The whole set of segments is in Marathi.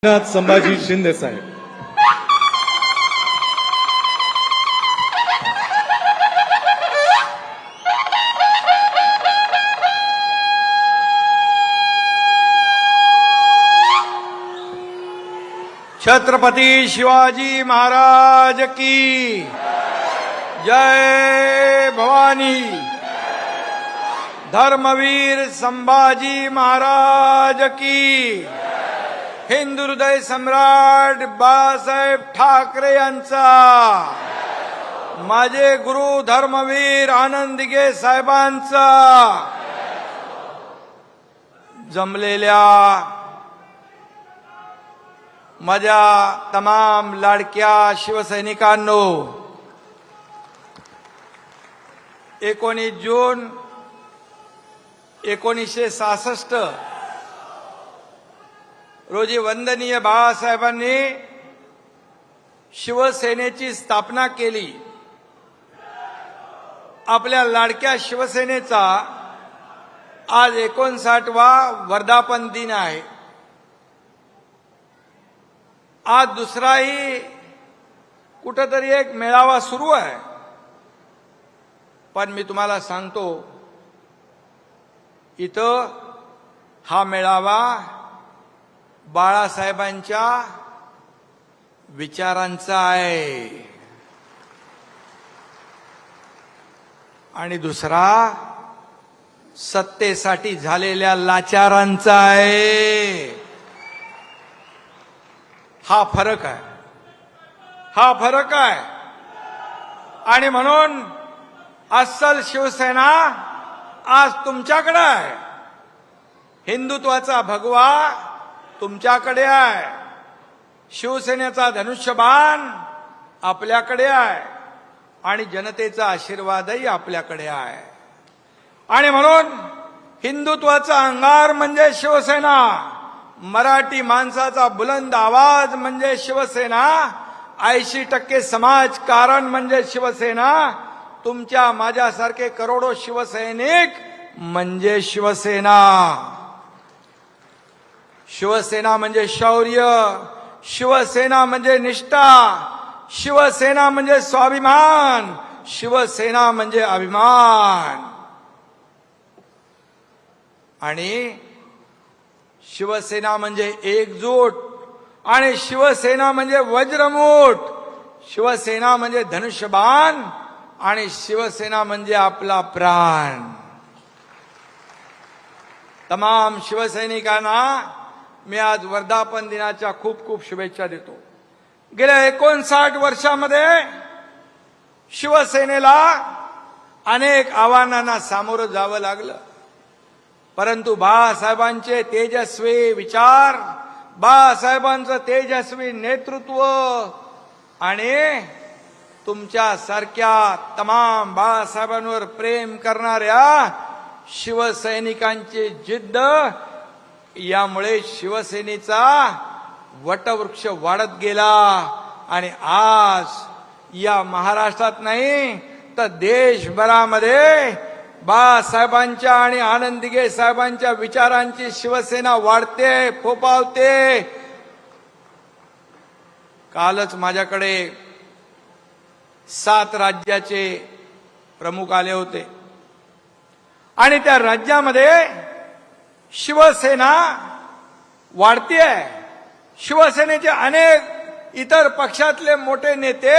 संभाजी शिंदे साहेब। छत्रपती शिवाजी महाराज की जय भवानी। धर्मवीर संभाजी महाराज की। हिंदू हृदय सम्राट बाळासाहेब ठाकरे यांचा। माझे गुरु धर्मवीर आनंद दिघे साहेबांचा। जमलेल्या माझ्या तमाम लाडक्या शिवसैनिकांनो, 19 जून 1966 रोजी वंदनीय बाळासाहेबांनी शिवसेनेची स्थापना केली। आपल्या लाडक्या शिवसेनेचा आज 59वा वर्धापन दिन आहे। आज दुसराही कुठेतरी एक मेळावा सुरू आहे, पण मी तुम्हाला सांगतो, इथं हा मेळावा बाळासाहेबांच्या विचारांचा आहे आणि दुसरा सत्तेसाठी झालेल्या लाचारांचा आहे। हा फरक आहे, हा फरक आहे। आणि म्हणून अस्सल शिवसेना आज तुमच्याकडे आहे। हिंदुत्वाचा भगवा तुमच्याकडे आहे। शिवसेनेचा धनुष्यबाण आपल्याकडे आहे आणि जनतेचा आशीर्वादही आपल्याकडे आहे। आणि म्हणून हिंदुत्वाचा अंगार म्हणजे शिवसेना, मराठी माणसाचा बुलंद आवाज म्हणजे शिवसेना, 80% समाजकारण म्हणजे शिवसेना, तुमच्या माझ्यासारखे करोडो शिवसैनिक म्हणजे शिवसेना। शिवसेना म्हणजे शौर्य, शिवसेना म्हणजे निष्ठा, शिवसेना म्हणजे स्वाभिमान, शिवसेना म्हणजे अभिमान। आणि शिवसेना म्हणजे एकजूट, आणि शिवसेना म्हणजे वज्रमूठ, शिवसेना म्हणजे धनुष्यबाण, आणि शिवसेना म्हणजे आपला प्राण। तमाम शिवसैनिकांना मी आज वर्धापन दिनाच्या खूप खूप शुभेच्छा देतो। गेल्या 59 वर्षामध्ये शिवसेनेला अनेक आव्हानांना सामोरं जावं लागलं, परंतु बाळासाहेबांचे तेजस्वी विचार, बाळासाहेबांचं तेजस्वी नेतृत्व आणि तुमच्या सारख्या तमाम बाळासाहेबांवर प्रेम करणाऱ्या शिवसैनिकांची जिद्द, यामुळे शिवसेनेचा वटवृक्ष वाढत गेला। आणि आज या महाराष्ट्रात नाही तर देशभरामध्ये बाळासाहेबांच्या आणि आनंद दिघे साहेबांच्या विचारांची शिवसेना वाढते, फोफावते। कालच माझ्याकडे 7 राज्याचे प्रमुख आले होते आणि त्या राज्यामध्ये शिवसेना वाढतीये। शिवसेनेचे अनेक इतर पक्षातले मोठे नेते,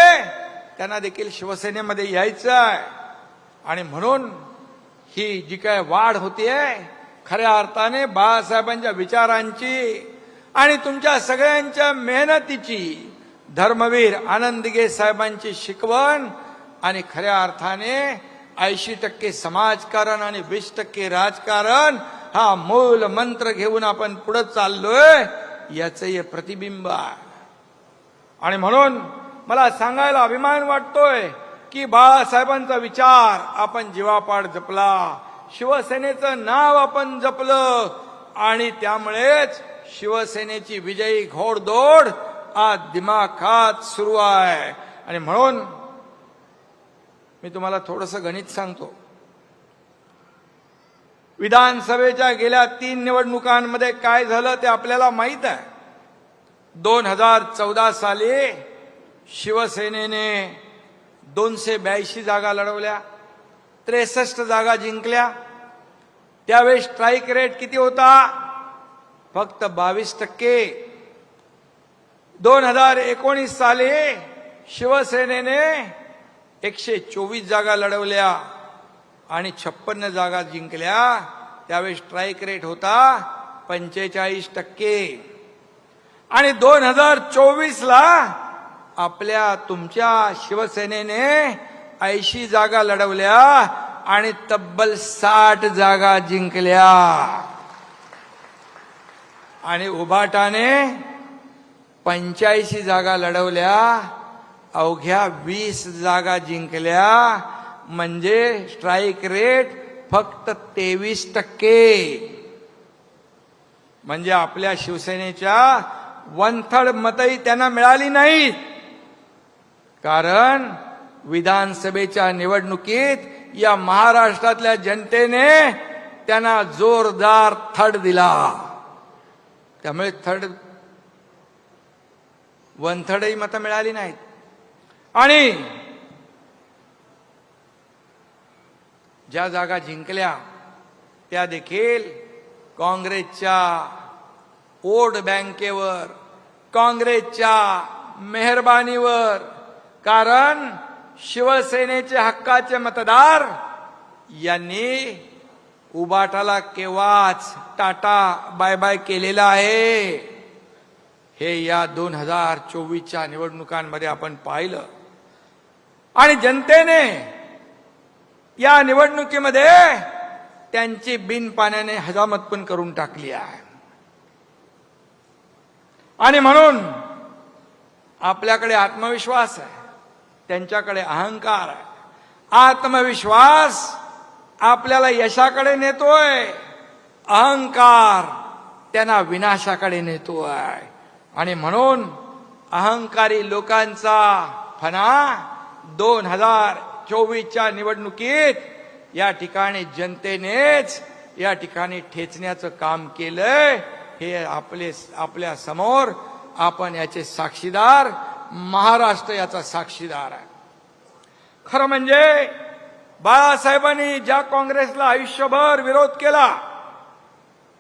त्यांना देखील शिवसेनेमध्ये यायचं आहे। आणि म्हणून ही जी काय वाढ होतीये, खऱ्या अर्थाने बाळासाहेबांच्या विचारांची आणि तुमच्या सगळ्यांच्या मेहनतीची, धर्मवीर आनंद दिघे साहेबांची शिकवण आणि खऱ्या अर्थाने 80% समाजकारण आणि 20% राजकारण, हा मूल मंत्र घेऊन आपण पुढे चाललोय, याचं हे प्रतिबिंब आहे। आणि म्हणून मला सांगायला अभिमान वाटतोय की बाळासाहेबांचा विचार आपण जीवापाड जपला, शिवसेनेचं नाव आपण जपलं, आणि त्यामुळेच शिवसेनेची विजयी घोडदौड आज दिमाखात सुरू आहे। आणि म्हणून मी तुम्हाला थोडंसं गणित सांगतो। विधानसभेच्या गेल्या 3 निवडणुकांमध्ये काय झालं ते आपल्याला माहित आहे। 2014 साली शिवसेनेने 282 जागा लढवल्या, 63 जागा जिंकल्या. त्यावेळी स्ट्राईक रेट किती होता? फक्त 22%. 2019 साली शिवसेनेने 124 जागा लढवल्या आणि 56 जागा जिंकल्या. त्यावेळी स्ट्राईक रेट होता 45%. आणि 2024 ला आपल्या तुमच्या शिवसेनेने 80 जागा लढवल्या आणि तब्बल 60 जागा जिंकल्या. आणि उभाटाने 85 जागा लढवल्या, अवघ्या 20 जागा जिंकल्या. म्हणजे स्ट्राईक रेट फक्त 23%. म्हणजे आपल्या शिवसेनेच्या 1/3 मतही त्यांना मिळाली नाहीत. कारण विधानसभेच्या निवडणुकीत या महाराष्ट्रातल्या जनतेने त्यांना जोरदार थड दिला. त्यामुळे 1/3 मतं मिळाली नाहीत. आणि ज्या जागा जिंकल्या त्या देखील काँग्रेसच्या वोट बँकेवर, काँग्रेसच्या मेहरबानीवर. कारण शिवसेनेचे हक्काचे मतदार यांनी उबाटाला केव्हाच टाटा बाय बाय केलेला आहे. हे या 2024च्या निवडणुकांमध्ये आपण पाहिलं. आणि जनतेने या निवडणुकीमध्ये त्यांची बिनपाण्याने हजामत पण करून टाकली आहे. आणि म्हणून आपल्याकडे आत्मविश्वास आहे, त्यांच्याकडे अहंकार आहे. आत्मविश्वास आपल्याला यशाकडे नेतोय, अहंकार त्यांना विनाशाकडे नेतोय. आणि म्हणून अहंकारी लोकांचा फणा 2024च्या निवडणुकीत या ठिकाणी जनतेनेच या ठिकाणी ठेचण्याचं काम केलंय. हे आपल्या समोर आपण याचे साक्षीदार, महाराष्ट्र याचा साक्षीदार आहे. खरं म्हणजे बाळासाहेबांनी ज्या काँग्रेसला आयुष्यभर विरोध केला,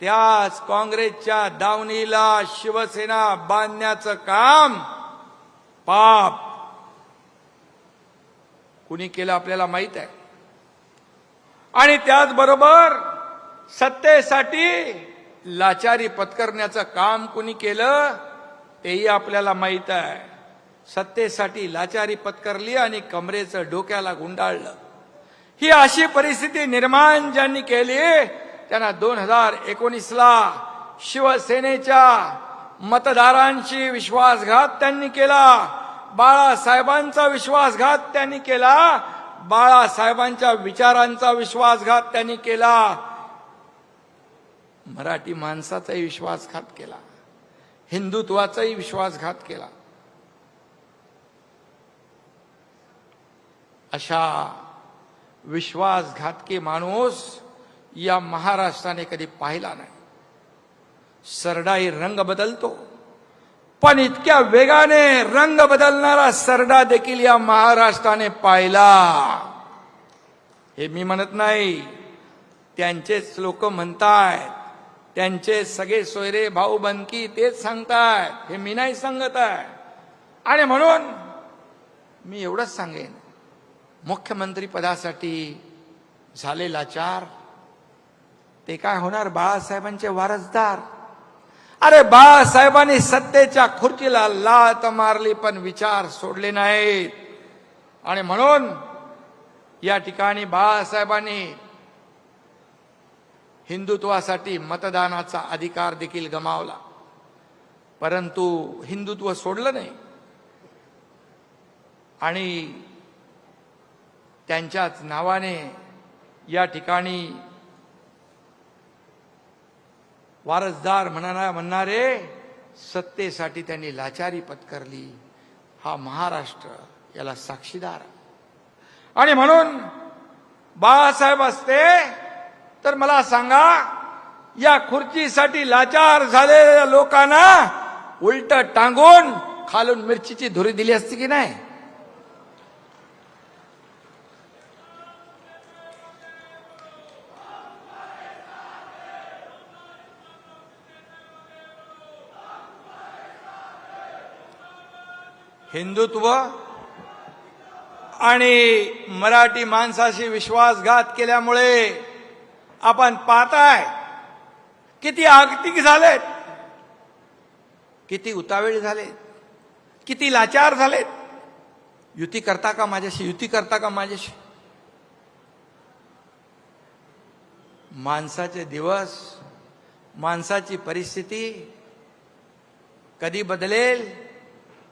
त्याच काँग्रेसच्या दावणीला शिवसेना बांधण्याचं काम पाप कुणी केलं आपल्याला माहित आहे. आणि त्याचबरोबर सत्तेसाठी लाचारी पत्करण्याचं काम कुणी केलं तेही आपल्याला माहित आहे. सत्तेसाठी लाचारी पत्करली आणि कमरेचं डोक्याला गुंडाळलं. ही अशी परिस्थिती निर्माण ज्यांनी केली त्यांना 2019ला शिवसेनेच्या मतदारांशी विश्वासघात त्यांनी केला. बाळासाहेबांचा विश्वासघात त्यांनी केला. बाळासाहेबांच्या विचारांचा विश्वासघात त्यांनी केला. मराठी माणसाचाही विश्वासघात केला, हिंदुत्वाचाही विश्वासघात केला. अशा विश्वासघातकी माणूस या महाराष्ट्राने कधी पाहिला नाही. सरडाही रंग बदलतो, पण इतक्या वेगाने रंग बदलणारा सरडा देखील या महाराष्ट्राने पाहिला. हे मी म्हणत नाही, त्यांचेच लोक म्हणतायत, त्यांचे सगळे सोयरे भाऊ बनकी तेच सांगतायत. हे मी नाही सांगत आहे. आणि म्हणून मी एवढंच सांगेन, मुख्यमंत्री पदासाठी झाले लाचार ते काय होणार? बाळासाहेबांचे वारसदार. अरे बाळासाहेबांनी सत्तेच्या खुर्चीला लात मारली पण विचार सोडले नाहीत. आणि म्हणून या ठिकाणी बाळासाहेबांनी हिंदुत्वासाठी मतदानाचा अधिकार देखील गमावला, परंतु हिंदुत्व सोडलं नाही. आणि त्यांच्याच नावाने या ठिकाणी वारसदार म्हणणारे सत्तेसाठी त्यांनी लाचारी पत्करली. हा महाराष्ट्र याला साक्षीदार. आणि म्हणून बाळासाहेब असते तर मला सांगा, या खुर्चीसाठी लाचार झालेल्या लोकांना उलट टांगून खालून मिरचीची धुरी दिली असती की नाही. हिंदुत्व आणि मराठी माणसाशी विश्वासघात केल्यामुळे आपण पाहताय किती आगतिक झालेत, किती उतावेळ झालेत, किती लाचार झालेत. युती करता का माझ्याशी, युती करता का माझ्याशी. माणसाचे दिवस, माणसाची परिस्थिती कधी बदलेल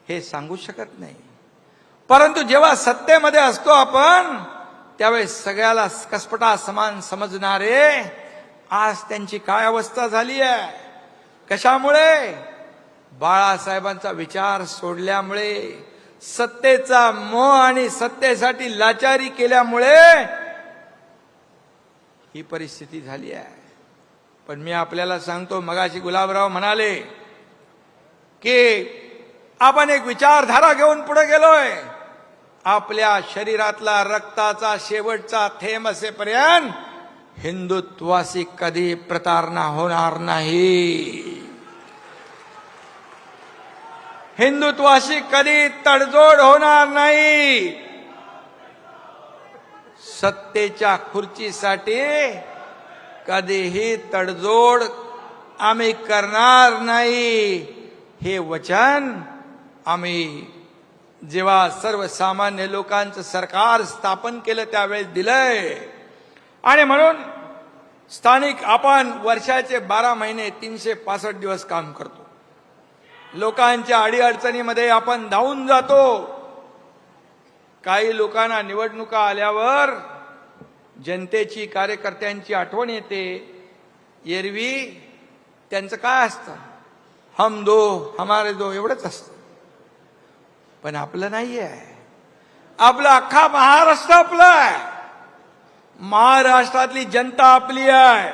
हे सांगू शकत नाही. परंतु जेव्हा सत्तेमध्ये असतो आपण त्यावेळेस सगळ्याला कसपटा समान समजणारे आज त्यांची काय अवस्था झाली आहे. कशामुळे? बाळासाहेबांचा विचार सोडल्यामुळे, सत्तेचा मोह आणि सत्तेसाठी लाचारी केल्यामुळे ही परिस्थिती झाली आहे. पण मी आपल्याला सांगतो, मगाशी गुलाबराव म्हणाले की आपण एक विचारधारा घेऊन पुढे गेलोय. आपल्या शरीरातला रक्ताचा शेवटचा थेंब असेपर्यंत हिंदुत्वाशी कधी प्रतारणा होणार नाही. हिंदुत्वाशी कधी तडजोड होणार नाही. सत्तेच्या खुर्चीसाठी कधीही तडजोड आम्ही करणार नाही. हे वचन आम्ही जेव्हा सर्वसामान्य लोकांचं सरकार स्थापन केलं त्यावेळेस दिलंय. आणि म्हणून स्थानिक आपण वर्षाचे 12 महिने 365 दिवस काम करतो. लोकांच्या अडीअडचणीमध्ये आपण धावून जातो. काही लोकांना निवडणुका आल्यावर जनतेची, कार्यकर्त्यांची आठवण येते. एरवी त्यांचं काय असतं, हम दो हमारे दो एवढंच असतं. पण आपलं नाहीये. आपलं अख्खा महाराष्ट्र आपलं आहे. महाराष्ट्रातली जनता आपली आहे.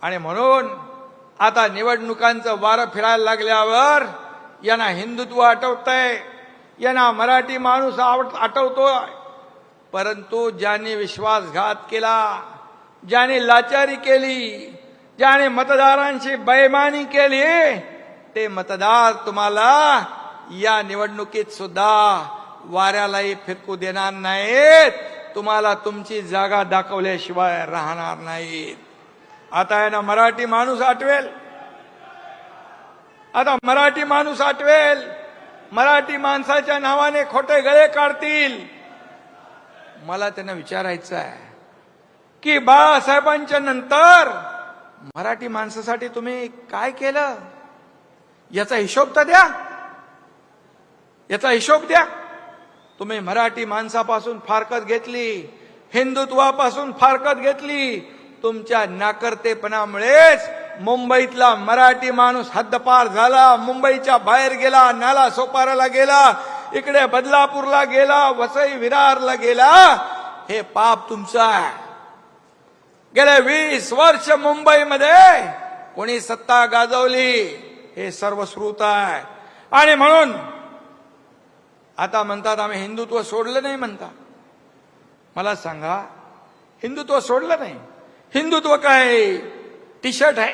आणि म्हणून आता निवडणुकांचं वारं फिरायला लागल्यावर यांना हिंदुत्व आठवतंय, यांना मराठी माणूस आठवतोय. परंतु ज्यांनी विश्वासघात केला, ज्याने लाचारी केली, ज्याने मतदारांची बेईमानी केली, ते मतदार तुम्हाला या निवडणुकीत सुद्धा वाऱ्यालाही फिरकू देणार नाहीत. तुम्हाला तुमची जागा दाखवल्याशिवाय राहणार नाहीत. आता आहे ना मराठी माणूस आठवेल. आता मराठी माणूस आठवेल. मराठी माणसाच्या नावाने खोटे गळे काढतील. मला त्यांना विचारायचं आहे की बाळासाहेबांच्या नंतर मराठी माणसासाठी तुम्ही काय केलं, याचा हिशोब तर द्या. याचा हिशोब द्या. तुम्ही मराठी माणसापासून फारकत घेतली, हिंदुत्वापासून फारकत घेतली. तुमच्या नाकर्तेपणामुळेच मुंबईतला मराठी माणूस हद्दपार झाला. मुंबईच्या बाहेर गेला, नाला सोपाराला गेला, इकडे बदलापूरला गेला, वसई विरारला गेला. हे पाप तुमचं आहे. गेले 20 वर्ष मुंबईमध्ये कोणी सत्ता गाजवली हे सर्वश्रुत आहे. आणि म्हणून आता म्हणतात आम्ही हिंदुत्व सोडलं नाही म्हणता. मला सांगा, हिंदुत्व सोडलं नाही. हिंदुत्व काय टी शर्ट आहे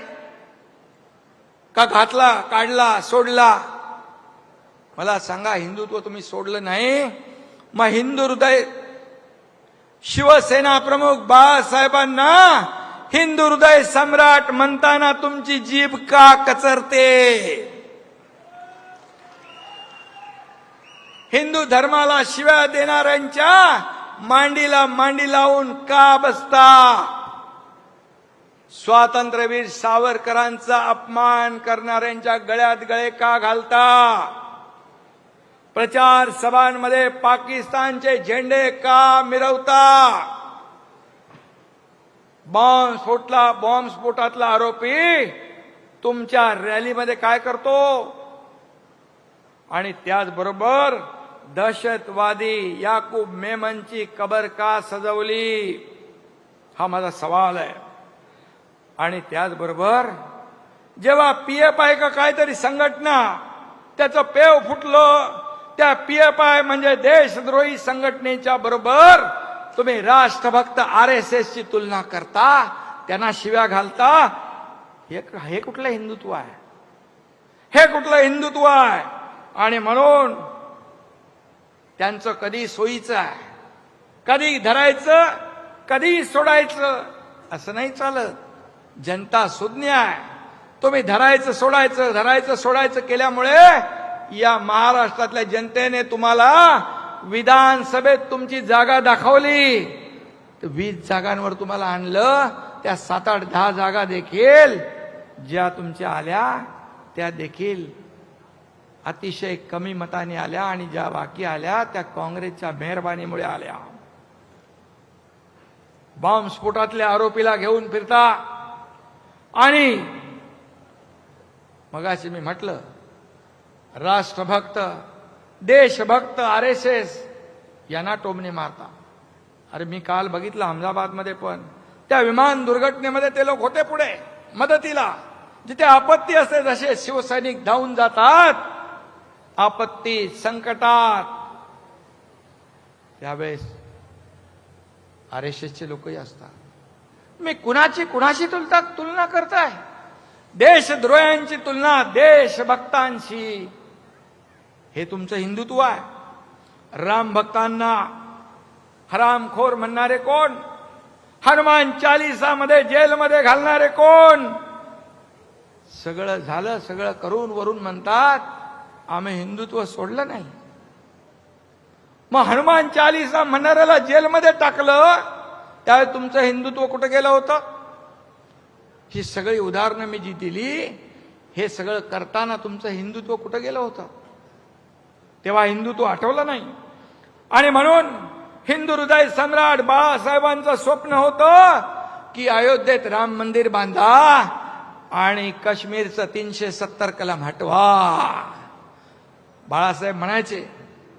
का? घातला, काढला, सोडला. मला सांगा, हिंदुत्व तुम्ही सोडलं नाही. मग हिंदू हृदय शिवसेना प्रमुख बाळासाहेबांना हिंदू हृदय सम्राट म्हणताना तुमची जीभ का कचरते? हिंदू धर्माला शिव्या देणाऱ्यांच्या मांडीला मांडी लावून का बसता? स्वातंत्र्यवीर सावरकरांचा अपमान करणाऱ्यांच्या गळ्यात गळे का घालता? प्रचार सभांमध्ये पाकिस्तानचे झेंडे का मिरवता? बॉम्बस्फोटातला आरोपी तुमच्या रॅलीमध्ये काय करतो? आणि त्याचबरोबर दहशतवादी याकूब मेमनची कबर का सजवली? हा माझा सवाल आहे. आणि त्याचबरोबर जेव्हा PFI का काहीतरी संघटना त्याचं पेव फुटलं, त्या PFI म्हणजे देशद्रोही संघटनेच्या बरोबर तुम्ही राष्ट्रभक्त RSS ची तुलना करता, त्यांना शिव्या घालता. हे कुठलं हिंदुत्व आहे? हे कुठलं हिंदुत्व आहे? आणि म्हणून त्यांचं कधी सोयीचं आहे, कधी धरायचं कधी सोडायचं असं नाही चालत. जनता सुज्ञ आहे. तुम्ही धरायचं सोडायचं केल्यामुळे या महाराष्ट्रातल्या जनतेने तुम्हाला विधानसभेत तुमची जागा दाखवली. 20 जागांवर तुम्हाला आणलं. त्या 7, 8, 10 जागा देखील ज्या तुमच्या आल्या त्या देखील अतिशय कमी मताने आल्या, आणि ज्या बाकी आल्या त्या काँग्रेसच्या मेहरबानीमुळे आल्या. बॉम्बस्फोटातल्या आरोपीला घेऊन फिरता, आणि मगाशी मी म्हटलं राष्ट्रभक्त देशभक्त RSS यांना टोमणे मारता. अरे मी काल बघितलं अहमदाबादमध्ये पण त्या विमान दुर्घटनेमध्ये ते लोक होते पुढे मदतीला. जिथे आपत्ती असते जसे शिवसैनिक धावून जातात आपत्ती संकटात, त्यावेळेस RSS चे लोकही असतात. मी कुणाशी तुलना करताय? देशद्रोह्यांची तुलना देशभक्तांशी. हे तुमचं हिंदुत्व आहे? राम भक्तांना हरामखोर म्हणणारे कोण? हनुमान चालीसामध्ये जेलमध्ये घालणारे कोण? सगळं झालं, सगळं करून वरून म्हणतात आम्ही हिंदुत्व सोडलं नाही. मग हनुमान चालीसा म्हणणाऱ्याला जेलमध्ये टाकलं, त्यावेळी तुमचं हिंदुत्व कुठं गेलं होतं? ही सगळी उदाहरणं मी जी दिली, हे सगळं करताना तुमचं हिंदुत्व कुठं गेलं होतं? तेव्हा हिंदुत्व आठवलं नाही. आणि म्हणून हिंदू हृदय सम्राट बाळासाहेबांचं स्वप्न होतं की अयोध्येत राम मंदिर बांधा आणि काश्मीरचं 370 कलम हटवा. बाळासाहेब म्हणायचे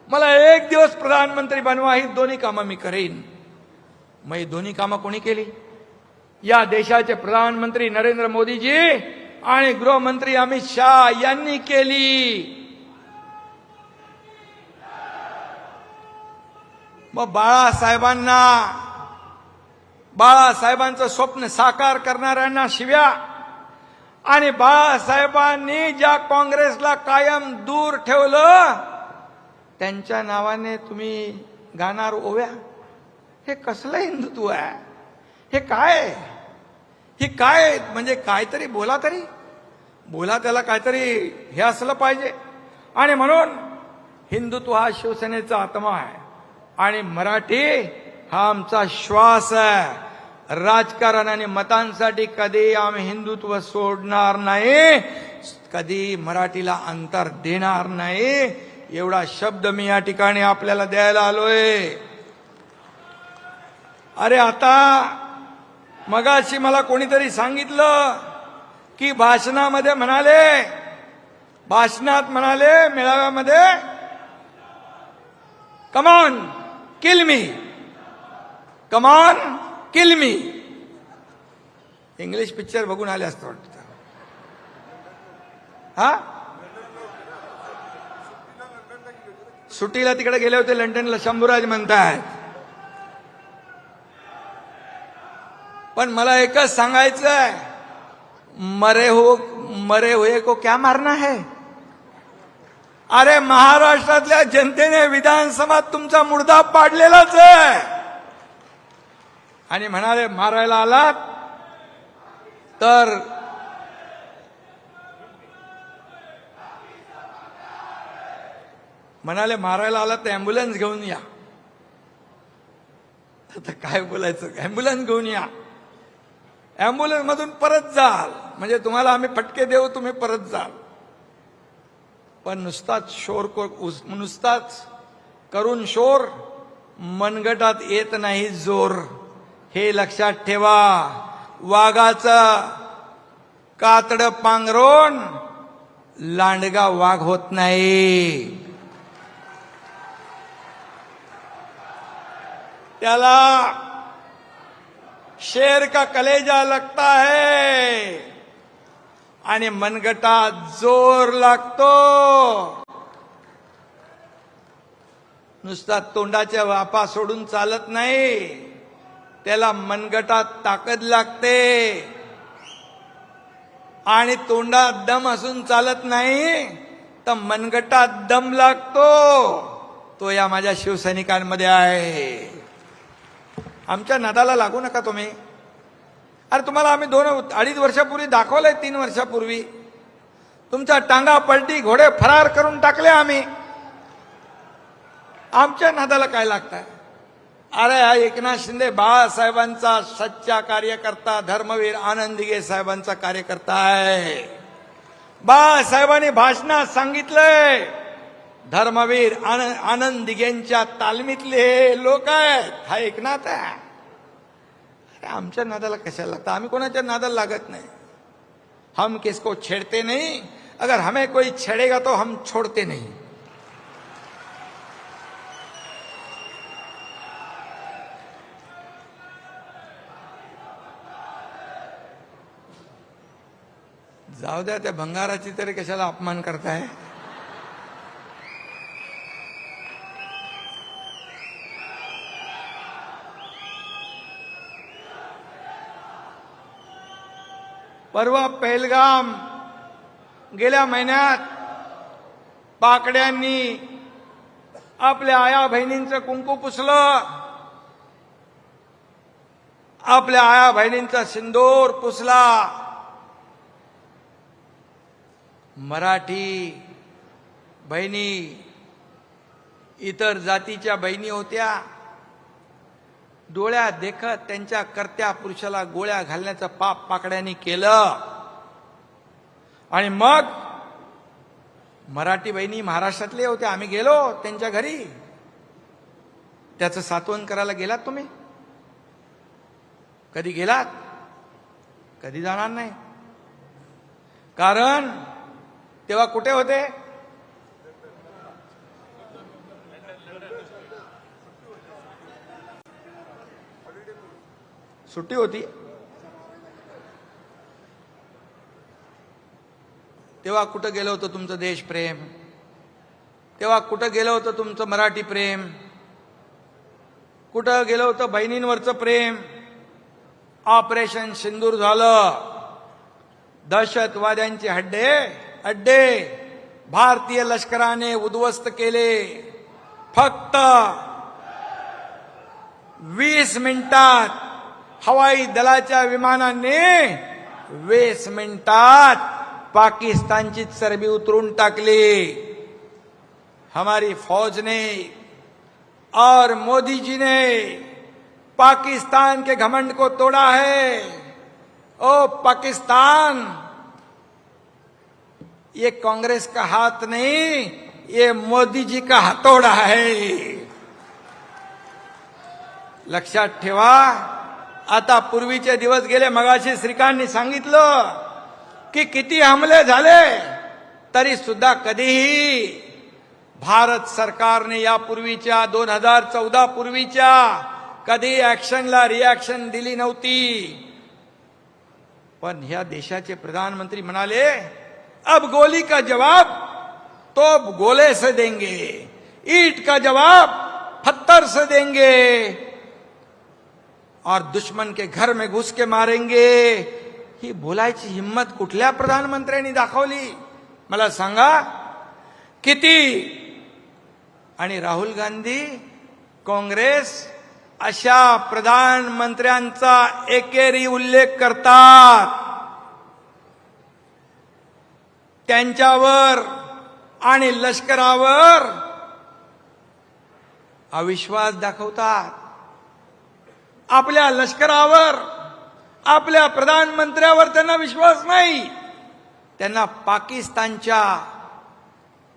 मला एक दिवस प्रधानमंत्री बनवा, ही दोन्ही कामं मी करेन. मग ही दोन्ही कामं कोणी केली? या देशाचे प्रधानमंत्री नरेंद्र मोदीजी आणि गृहमंत्री अमित शहा यांनी केली. मग बाळासाहेबांचं स्वप्न साकार करणाऱ्यांना शिव्या, आणि बाळासाहेबांनी ज्या काँग्रेसला कायम दूर ठेवलं त्यांच्या नावाने तुम्ही गाणार ओव्या. हे कसलं हिंदुत्व आहे? हे काय? हे काय? म्हणजे काहीतरी बोला, त्याला काहीतरी हे असलं पाहिजे. आणि म्हणून हिंदुत्व हा शिवसेनेचा आत्मा आहे, आणि मराठी हा आमचा श्वास आहे. राजकारण आणि मतांसाठी कधी आम्ही हिंदुत्व सोडणार नाही, कधी मराठीला अंतर देणार नाही. एवढा शब्द मी या ठिकाणी आपल्याला द्यायला आलोय. अरे आता मगाशी मला कोणीतरी सांगितलं की भाषणात म्हणाले मेळाव्यामध्ये come on kill me. English picture बघून आले असतं वाटतं. हा, सुट्टीला तिकडे गेले होते लंडनला, शंभूराज म्हणतायत. पण मला एकच सांगायचंय, मरे हुए को क्या मारना है? अरे महाराष्ट्रातल्या जनतेने विधानसभेत तुमचा मुर्दा पाडलेलाच आहे. आणि म्हणाले मारायला आलात तर अँब्युलन्स घेऊन या. आता काय बोलायचं? अँब्युलन्स घेऊन या, अँब्युलन्स मधून परत जाल, म्हणजे तुम्हाला आम्ही फटके देऊ, तुम्ही परत जाल. पण नुसताच करून शोर मनगटात येत नाही जोर. हे लक्षात ठेवा. वाघाचं कातड पांघरून लांडगा वाघ होत नाही. त्याला शेर का कलेजा लगता है आणि मनगटात जोर लागतो. नुसता तोंडाच्या वापा सोडून चालत नाही, त्याला मनगटात ताकद लागते. आणि तोंडात दम असून चालत नाही, तर मनगटात दम लागतो. तो या माझ्या शिवसैनिकांमध्ये आहे. आमच्या नादाला लागू नका तुम्ही. अरे तुम्हाला आम्ही 2-2.5 वर्षापूर्वी दाखवलंय, 3 वर्षापूर्वी तुमच्या टांगा पलटी, घोडे फरार करून टाकले आम्ही. आमच्या नादाला काय लागतंय? अरे हा एकनाथ शिंदे बाळासाहेबांचा सच्चा कार्यकर्ता, धर्मवीर आनंद दिघे साहेबांचा कार्यकर्ता आहे. बाळासाहेबांनी भाषणात सांगितलंय, धर्मवीर आनंद दिघेंच्या तालमीतले लोक आहेत. हा एकनाथ आहे. अरे आमच्या नादाला कशाला लागतं? आम्ही कोणाच्या नादाला लागत नाही. हम किसको छेड़ते नहीं, अगर हमें कोई छेड़ेगा तो हम छोड़ते नहीं. जाऊ द्या, त्या भंगाराची तरी कशाला अपमान करताय? परवा पहलगाम, गेल्या महिन्यात पाकड्यांनी आपल्या आया बहिणींचं कुंकू पुसलं, आपल्या आया बहिणींचा सिंदूर पुसला. मराठी बहिणी, इतर जातीच्या बहिणी होत्या, डोळ्यात देखत त्यांच्या कर्त्या पुरुषाला गोळ्या घालण्याचं पाप पाकड्यांनी केलं. आणि मग मराठी बहिणी महाराष्ट्रातले होते, आम्ही गेलो त्यांच्या घरी. त्याचं सांत्वन करायला गेलात तुम्ही? कधी गेलात? कधी जाणार नाही. कारण तेव्हा कुठे होते? सुट्टी होती. तेव्हा कुठं गेलं होतं तुमचं देशप्रेम? तेव्हा कुठं गेलं होतं तुमचं मराठी प्रेम? कुठं गेलं होतं बहिणींवरचं प्रेम? ऑपरेशन सिंदूर झालं, दहशतवाद्यांचे अड्डे भारतीय लष्कराने उद्ध्वस्त केले. फक्त 20 मिनिटात हवाई दलाच्या विमानाने 20 मिनिटात पाकिस्तानची चरबी उतरून टाकली. हमारी फौज ने और मोदी जी ने पाकिस्तान के घमंड को तोड़ा है. ओ पाकिस्तान, ये कांग्रेस का हाथ नहीं, ये मोदी जी का हथौड़ा है. लक्षात ठेवा. आता पूर्वीचे दिवस गेले. मगाशी श्रीकांतनी सांगितलं की किती हमले झाले तरी सुद्धा कधीही भारत सरकारने यापूर्वीच्या 2014 पूर्वीच्या कधी ऍक्शनला रिॲक्शन दिली नव्हती. पण ह्या देशाचे प्रधानमंत्री म्हणाले, अब गोली का जवाब तो गोले से देंगे, ईंट का जवाब पत्थर से देंगे और दुश्मन के घर में घुस के मारेंगे. ही बोलायची हिम्मत कुठल्या प्रधानमंत्र्यांनी दाखवली मला सांगा? किती? आणि राहुल गांधी, काँग्रेस अशा प्रधानमंत्र्यांचा एकेरी उल्लेख करतात, त्यांच्यावर आणि लष्करावर अविश्वास दाखवतात. आपल्या लष्करावर, आपल्या प्रधानमंत्र्यावर त्यांना विश्वास नाही. त्यांना पाकिस्तानच्या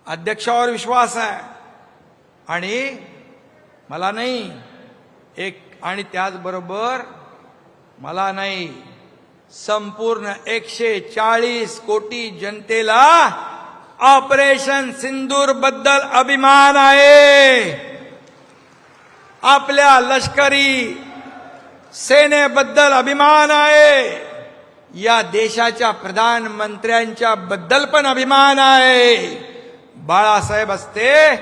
अध्यक्षावर विश्वास आहे. आणि मला नाही एक, आणि त्याचबरोबर मला नाही, संपूर्ण 140 कोटी जनतेला ऑपरेशन सिंदूर बद्दल अभिमान आहे. आपल्या लष्करी सेनेबद्दल अभिमान आहे. या देशाच्या प्रधानमंत्र्यांच्या बद्दल पण अभिमान आहे. बाळासाहेब असते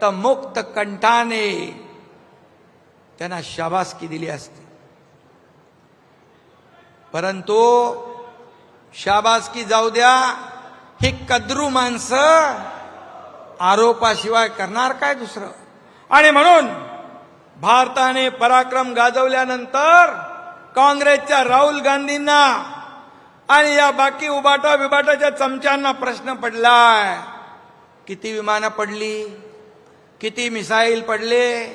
तर मुक्त कंठाने त्यांना शाबासकी दिली असती. परंतु शाबासकी जाऊ द्या, ही कद्रू माणसं आरोपाशिवाय करणार काय दुसरं. आणि म्हणून भारताने पराक्रम गाजवल्यानंतर काँग्रेसच्या राहुल गांधींना आणि या बाकी उबाटा बिबाटाच्या चमच्यांना प्रश्न पडलाय, किती विमानं पडली, किती मिसाईल पडले,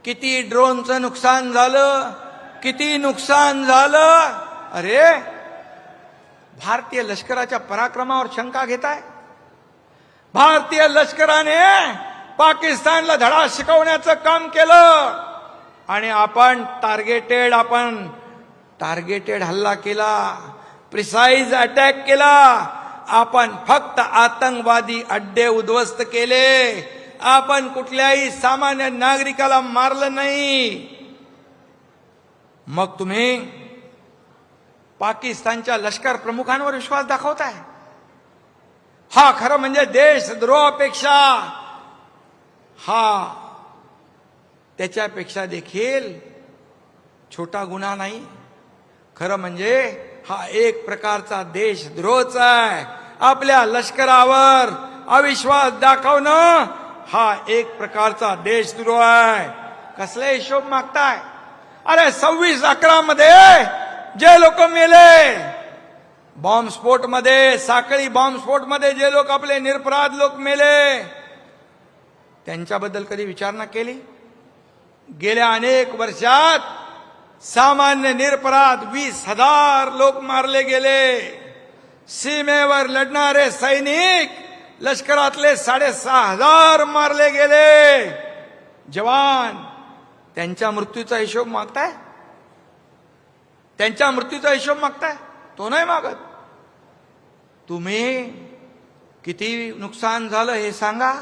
किती ड्रोनचं नुकसान झालं, किती नुकसान झालं. अरे, भारतीय लष्कराच्या पराक्रमावर शंका घेताय. भारतीय लष्कराने पाकिस्तानला धडा शिकवण्याचं काम केलं आणि आपण टार्गेटेड हल्ला केला, प्रिसाइज अटॅक केला. आपण फक्त आतंकवादी अड्डे उद्ध्वस्त केले, आपण कुठल्याही सामान्य नागरिकाला मारलं नाही. मग तुम्ही पाकिस्तानच्या लष्कर प्रमुखांवर विश्वास दाखवताय. हा खरं म्हणजे देशद्रोहापेक्षा हा त्याच्यापेक्षा देखील छोटा गुन्हा नाही. खरं म्हणजे हा एक प्रकारचा देशद्रोहच आहे. आपल्या लष्करावर अविश्वास दाखवणं हा एक प्रकारचा देशद्रोह आहे. कसले हिशोब मागताय. अरे 26/11 मध्ये जे लोक मेले बॉम्बस्फोटमध्ये, साखळी बॉम्बस्फोटमध्ये जे लोक आपले निरपराध लोक मेले, त्यांच्याबद्दल कधी विचारणा केली. गेल्या अनेक वर्षात सामान्य निरपराध 20,000 लोक मारले गेले. सीमेवर लढणारे सैनिक लष्करातले 6,500 मारले गेले. जवान, त्यांच्या मृत्यूचा हिशोब मागताय. त्यांच्या मृत्यूचा हिशोब मागताय, तो नाही मागत. तुम्ही किती नुकसान झालं हे सांगा.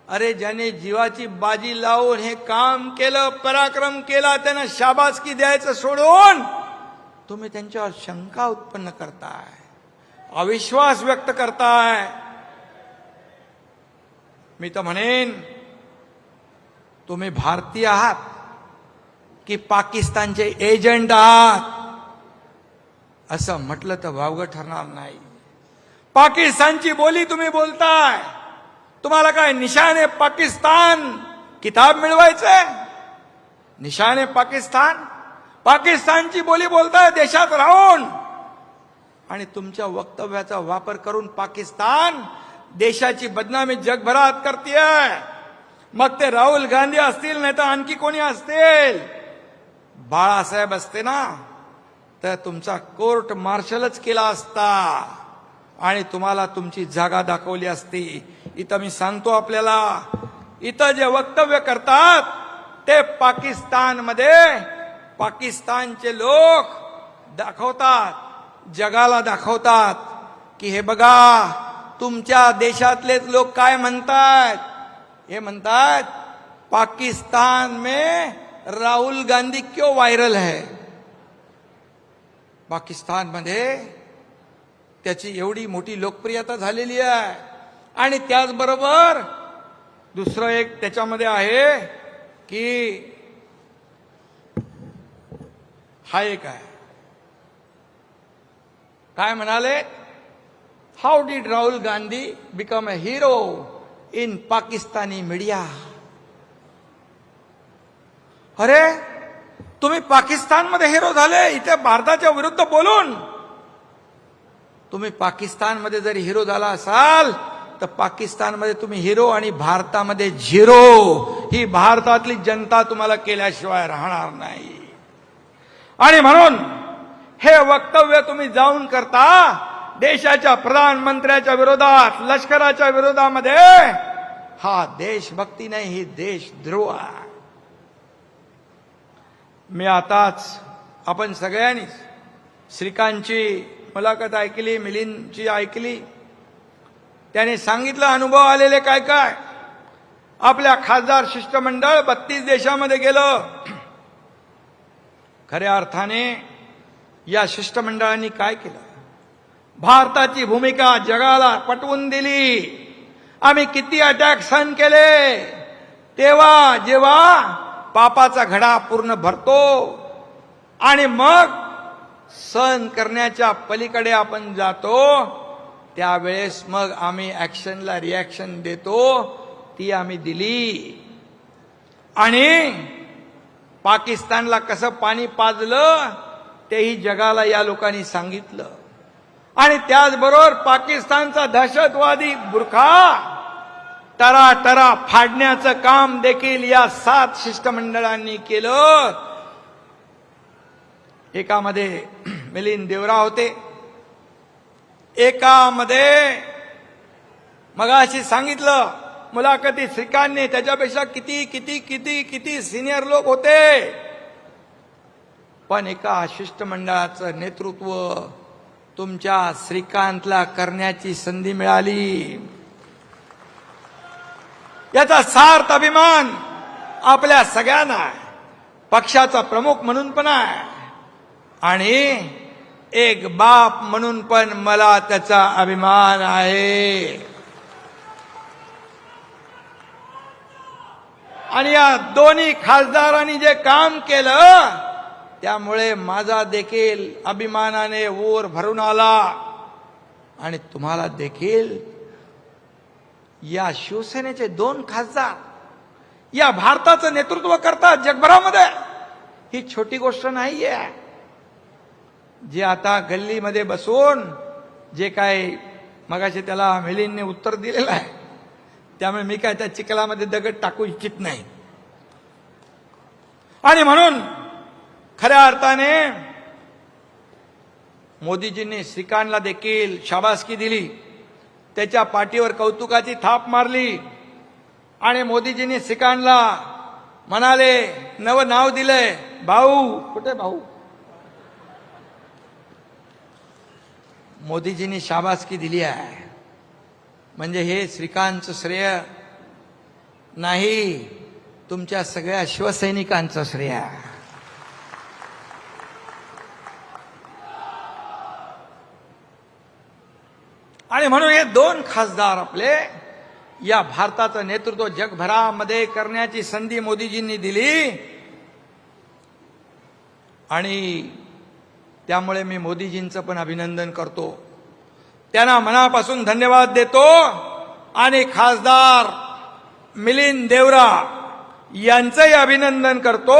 अरे, ज्याने जीवाची बाजी लावून हे काम केलं, पराक्रम केला, त्यांना शाबासकी द्यायचं सोडून तुम्ही त्यांच्यावर शंका उत्पन्न करताय, अविश्वास व्यक्त करताय. मी तर म्हणेन, तुम्ही भारतीय आहात की पाकिस्तानचे एजंट आहात असं म्हटलं तर वावगं ठरणार नाही. पाकिस्तानची बोली तुम्ही बोलताय. तुम्हाला काय निशाने पाकिस्तान किताब मिळवायचंय? निशाने पाकिस्तान, पाकिस्तानची बोली बोलताय देशात राहून. आणि तुमच्या वक्तव्याचा वापर करून पाकिस्तान देशाची बदनामी जगभरात करतेय. मग ते राहुल गांधी असतील, नाही तर आणखी कोणी असतील. बाळासाहेब असते ना तर तुमचा कोर्ट मार्शलच केला असता आणि तुम्हाला तुमची जागा दाखवली असती. इथं मी सांगतो आपल्याला, इथं जे वक्तव्य करतात ते पाकिस्तानमध्ये पाकिस्तानचे लोक दाखवतात, जगाला दाखवतात की हे बघा तुमच्या देशातलेच लोक काय म्हणतात. हे म्हणतात पाकिस्तान में राहुल गांधी क्यों वायरल है. पाकिस्तानमध्ये त्याची एवढी मोठी लोकप्रियता झालेली आहे. आणि त्याचबरोबर दुसरं एक त्याच्यामध्ये आहे की हा एक आहे, काय म्हणाले, how did Rahul Gandhi become a hero in Pakistani media. अरे, तुम्ही पाकिस्तानमध्ये हिरो झाले, इथे भारताच्या विरुद्ध बोलून. तुम्ही पाकिस्तानमध्ये जरी हिरो झाला असाल तर पाकिस्तानमध्ये तुम्ही हिरो आणि भारतामध्ये झिरो. ही भारतातली जनता तुम्हाला केल्याशिवाय राहणार नाही. आणि म्हणून हे वक्तव्य तुम्ही जाऊन करता देशाच्या प्रधानमंत्र्याच्या विरोधात, लष्कराच्या विरोधामध्ये. हा देशभक्ती नाही, ही देशद्रोह आहे. मी आताच आपण सगळ्यांनी श्रीकांतची मुलाखत ऐकली, मिलिंदची ऐकली. त्याने सांगितलं अनुभव आलेले काय काय. आपल्या खासदार शिष्टमंडळ 32 देशामध्ये गेलं. खऱ्या अर्थाने या शिष्टमंडळांनी काय केलं? भारताची भूमिका जगाला पटवून दिली. आम्ही किती अटॅक सहन केले, तेव्हा जेव्हा पापाचा घडा पूर्ण भरतो आणि मग सहन करण्याच्या पलीकडे आपण जातो, त्यावेळेस मग आम्ही ऍक्शनला रिॲक्शन देतो. ती आम्ही दिली. आणि पाकिस्तानला कसं पाणी पाजलं तेही जगाला या लोकांनी सांगितलं. आणि त्याचबरोबर पाकिस्तानचा दहशतवादी बुरखा टरा फाडण्याचं काम देखील या 7 शिष्टमंडळांनी केलं. एकामध्ये मिलिंद देवरा होते, एकामध्ये मगाशी सांगितलं मुलाखती श्रीकांतने, त्याच्यापेक्षा किती किती किती किती सिनियर लोक होते. पण एका शिष्टमंडळाचं नेतृत्व तुमच्या श्रीकांतला करण्याची संधी मिळाली. याचा सार्थ अभिमान आपल्या सगळ्यांना आहे. पक्षाचा प्रमुख म्हणून पण आहे आणि एक बाप म्हणून पण मला त्याचा अभिमान आहे. आणि या दोन्ही खासदारांनी जे काम केलं त्यामुळे माझा देखील अभिमानाने ओर भरून आला. आणि तुम्हाला देखील या शिवसेनेचे 2 खासदार या भारताचं नेतृत्व करतात जगभरामध्ये. ही छोटी गोष्ट नाहीये. जे आता गल्लीमध्ये बसून जे काय मगाशी त्याला मिलिंदने उत्तर दिलेलं आहे, त्यामुळे मी काय त्या चिखलामध्ये दगड टाकू इच्छित नाही. आणि म्हणून खऱ्या अर्थाने मोदीजींनी श्रीकांतला देखील शाबासकी दिली, त्याच्या पाठीवर कौतुकाची थाप मारली. आणि मोदीजींनी श्रीकांतला म्हणाले, नवं नाव दिलंय भाऊ. कुठे भाऊ? मोदीजींनी शाबासकी दिली आहे. म्हणजे हे श्रीकांतचं श्रेय नाही, तुमच्या सगळ्या शिवसैनिकांचं श्रेय आहे. आणि म्हणून हे 2 खासदार आपले या भारताचं नेतृत्व जगभरामध्ये करण्याची संधी मोदीजींनी दिली. आणि त्यामुळे मी मोदीजींचं पण अभिनंदन करतो, त्यांना मनापासून धन्यवाद देतो. आणि खासदार मिलिंद देवरा यांचंही अभिनंदन करतो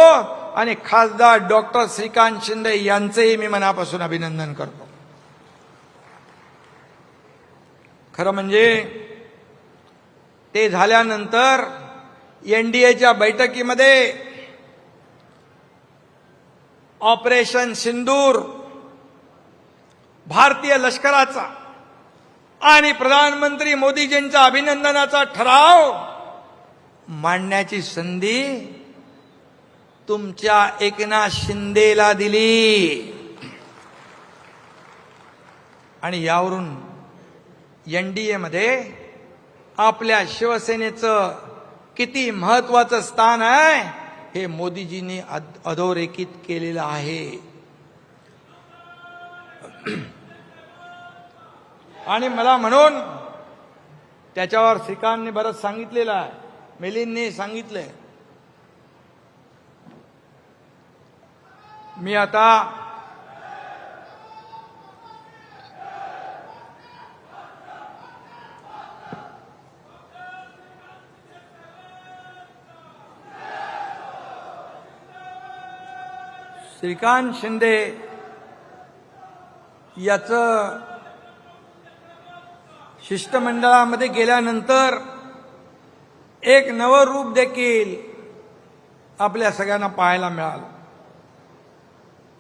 आणि खासदार डॉक्टर श्रीकांत शिंदे यांचंही मी मनापासून अभिनंदन करतो. खरं म्हणजे ते झाल्यानंतर एनडीएच्या बैठकीमध्ये ऑपरेशन सिंदूर, भारतीय लष्कराचा आणि प्रधानमंत्री मोदीजींचा अभिनंदनाचा ठराव मांडण्याची संधी तुमच्या एकनाथ शिंदेला दिली. आणि यावरून एनडीए मध्ये आपल्या शिवसेनेचं किती महत्वाचं स्थान आहे हे मोदीजींनी अधोरेखित केलेलं आहे. आणि मला म्हणून त्याच्यावर श्रीकांतने बरंच सांगितलेलं आहे, मिलिंदने सांगितलंय. मी आता श्रीकांत शिंदे याचं शिष्टमंडळामध्ये गेल्यानंतर एक नवं रूप देखील आपल्या सगळ्यांना पाहायला मिळालं.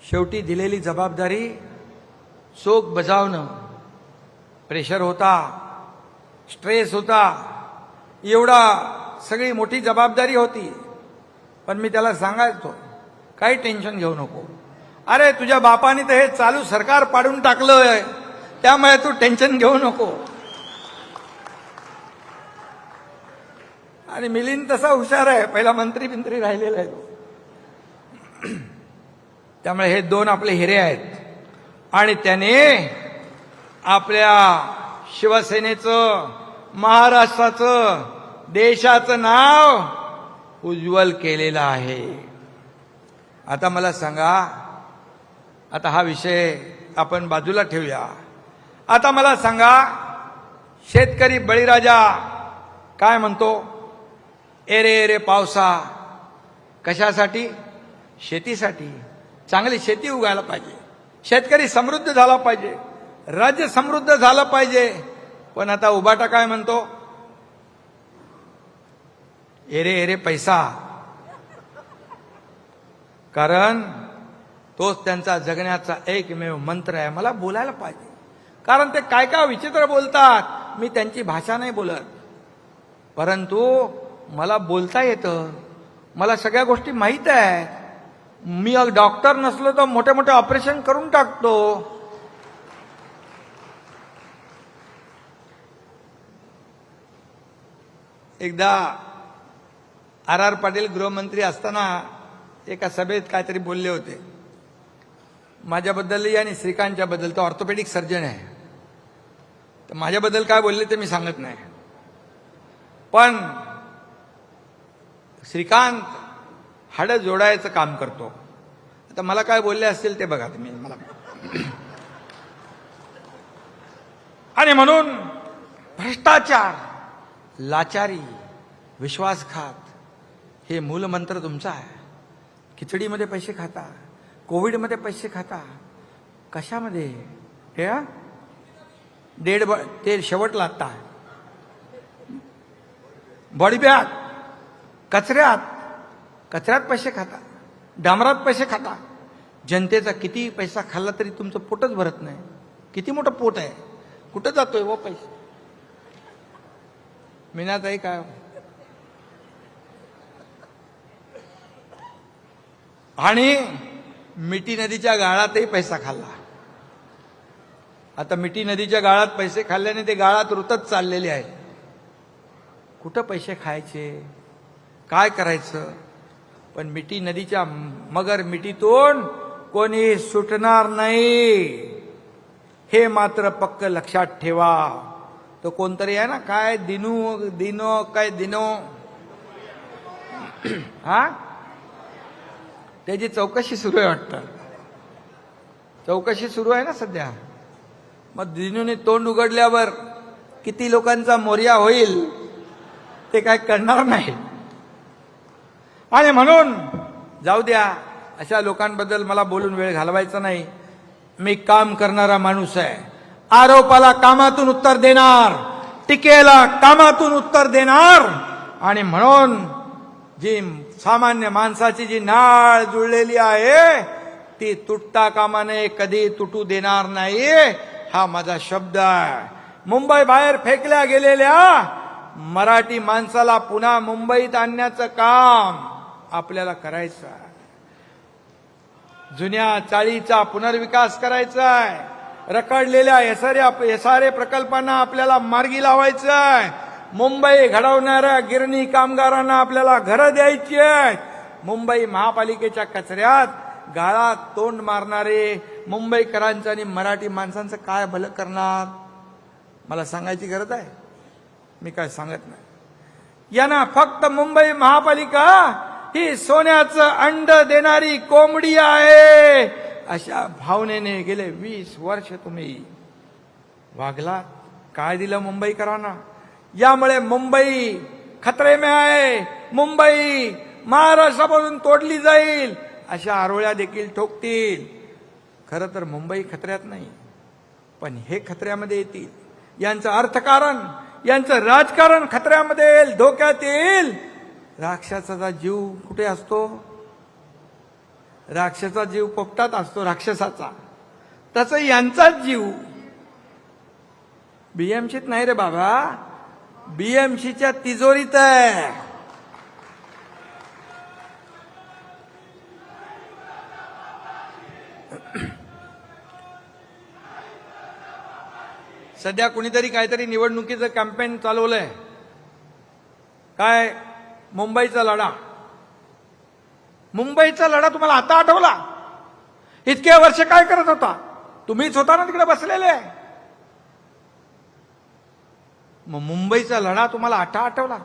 शेवटी दिलेली जबाबदारी चोख बजावणं, प्रेशर होता, स्ट्रेस होता, एवढा सगळी मोठी जबाबदारी होती. पण मी त्याला सांगायचो, काही टेन्शन घेऊ नको. अरे तुझ्या बापाने तर हे चालू सरकार पाडून टाकलंय, त्यामुळे तू टेन्शन घेऊ नको. आणि मिलिंद तसा हुशार आहे, पहिला मंत्री राहिलेला आहे तो. त्यामुळे हे 2 आपले हिरे आहेत. आणि त्याने आपल्या शिवसेनेचं, महाराष्ट्राचं, देशाचं नाव उज्ज्वल केलेलं आहे. आता मला सांगा, आता हा विषय आपण बाजूला ठेवूया. आता मला सांगा, शेतकरी बळीराजा काय म्हणतो? एरे एरे पावसा. कशासाठी? शेतीसाठी. चांगली शेती उगायला पाहिजे, शेतकरी समृद्ध झाला पाहिजे, राज्य समृद्ध झालं पाहिजे. पण आता उबाटा काय म्हणतो? एरे एरे पैसा. कारण तोच त्यांचा जगण्याचा एकमेव मंत्र आहे. मला बोलायला पाहिजे, कारण ते काय काय विचित्र बोलतात. मी त्यांची भाषा नाही बोलत, परंतु मला बोलता येतं, मला सगळ्या गोष्टी माहीत आहेत. मी डॉक्टर नसलो तर मोठे मोठे ऑपरेशन करून टाकतो. एकदा आर पाटील गृहमंत्री असताना एका सभेत काहीतरी बोलले होते माझ्याबद्दल आणि श्रीकांतच्या बद्दल. तो ऑर्थोपेडिक सर्जन आहे, तर माझ्याबद्दल काय बोलले ते मी सांगत नाही. पण श्रीकांत हाडं जोडायचं काम करतो. आता मला काय बोलले असतील ते बघा तुम्ही मला. आणि म्हणून भ्रष्टाचार, लाचारी, विश्वासघात हे मूलमंत्र तुमचा आहे. खिचडीमध्ये पैसे खाता, कोविडमध्ये पैसे खाता, कशामध्ये? हे ते शेवटला आता बॉडी बॅग, कचऱ्यात पैसे खाता, डांबरात पैसे खाता. जनतेचा किती पैसा खाल्ला तरी तुमचं पोटच भरत नाही. किती मोठं पोट आहे, कुठं जातोय वो पैसे? मीनाताई काय? आणि मिठी नदीच्या गाळातही पैसा खाल्ला. आता मिठी नदीच्या गाळात पैसे खाल्ल्याने ते गाळात रुतत चाललेले आहेत. कुठं पैसे खायचे, काय करायचं? पण मिठी नदीच्या मगर मिठीतून कोणी सुटणार नाही, हे मात्र पक्क लक्षात ठेवा. तो कोणतरी आहे ना, काय दिनो काय दिनो, हा, त्याची चौकशी सुरू आहे वाटतं. चौकशी सुरू आहे ना सध्या. मग दिनूने तोंड उघडल्यावर किती लोकांचा मोर्या होईल ते काय करणार नाही. आणि म्हणून जाऊ द्या, अशा लोकांबद्दल मला बोलून वेळ घालवायचा नाही. मी काम करणारा माणूस आहे. आरोपाला कामातून उत्तर देणार, टीकेला कामातून उत्तर देणार. आणि म्हणून जी सामान्य माणसाची जी नाळ जुळलेली आहे ती तुटता कामा नये, कधी तुटू देणार नाही, हा माझा शब्द आहे. मुंबई बाहेर फेकल्या गेलेल्या मराठी माणसाला पुन्हा मुंबईत आणण्याचं काम आपल्याला करायचं आहे. जुन्या चाळीचा पुनर्विकास करायचा आहे. रखडलेल्या एसआरए प्रकल्पांना आपल्याला मार्गी लावायचं आहे. मुंबई घडवणाऱ्या गिरणी कामगारांना आपल्याला घरं द्यायची आहेत. मुंबई महापालिकेच्या कचऱ्यात गाळात तोंड मारणारे मुंबईकरांचं आणि मराठी माणसांचं काय भलं करणार? मला सांगायची गरज आहे? मी काय सांगत नाही. यांना फक्त मुंबई महापालिका ही सोन्याचं अंड देणारी कोंबडी आहे, अशा भावनेने गेले 20 वर्ष तुम्ही वागलात. काय दिलं मुंबईकरांना? यामुळे मुंबई खतरे में आहे. मुंबई महाराष्ट्रापासून तोडली जाईल अशा आरोळ्या देखील ठोकतील. खरं तर मुंबई खतऱ्यात नाही, पण हे खतऱ्यामध्ये येतील. यांचं अर्थकारण, यांचं राजकारण खतऱ्यामध्ये येईल, धोक्यात येईल. राक्षसाचा जीव कुठे असतो? राक्षसाचा जीव पोपटात असतो, राक्षसाचा. तसं यांचाच जीव बीएमसीत नाही रे बाबा, बीएमसीच्या तिजोरीत आहे. सध्या कुणीतरी काहीतरी निवडणुकीचं कॅम्पेन चालवलंय. काय? मुंबईचा लढा. मुंबईचा लढा तुम्हाला आता आठवला? इतके वर्ष काय करत होता? तुम्हीच होता ना तिकडे बसलेले. मग मुंबईचा लढा तुम्हाला आठवला.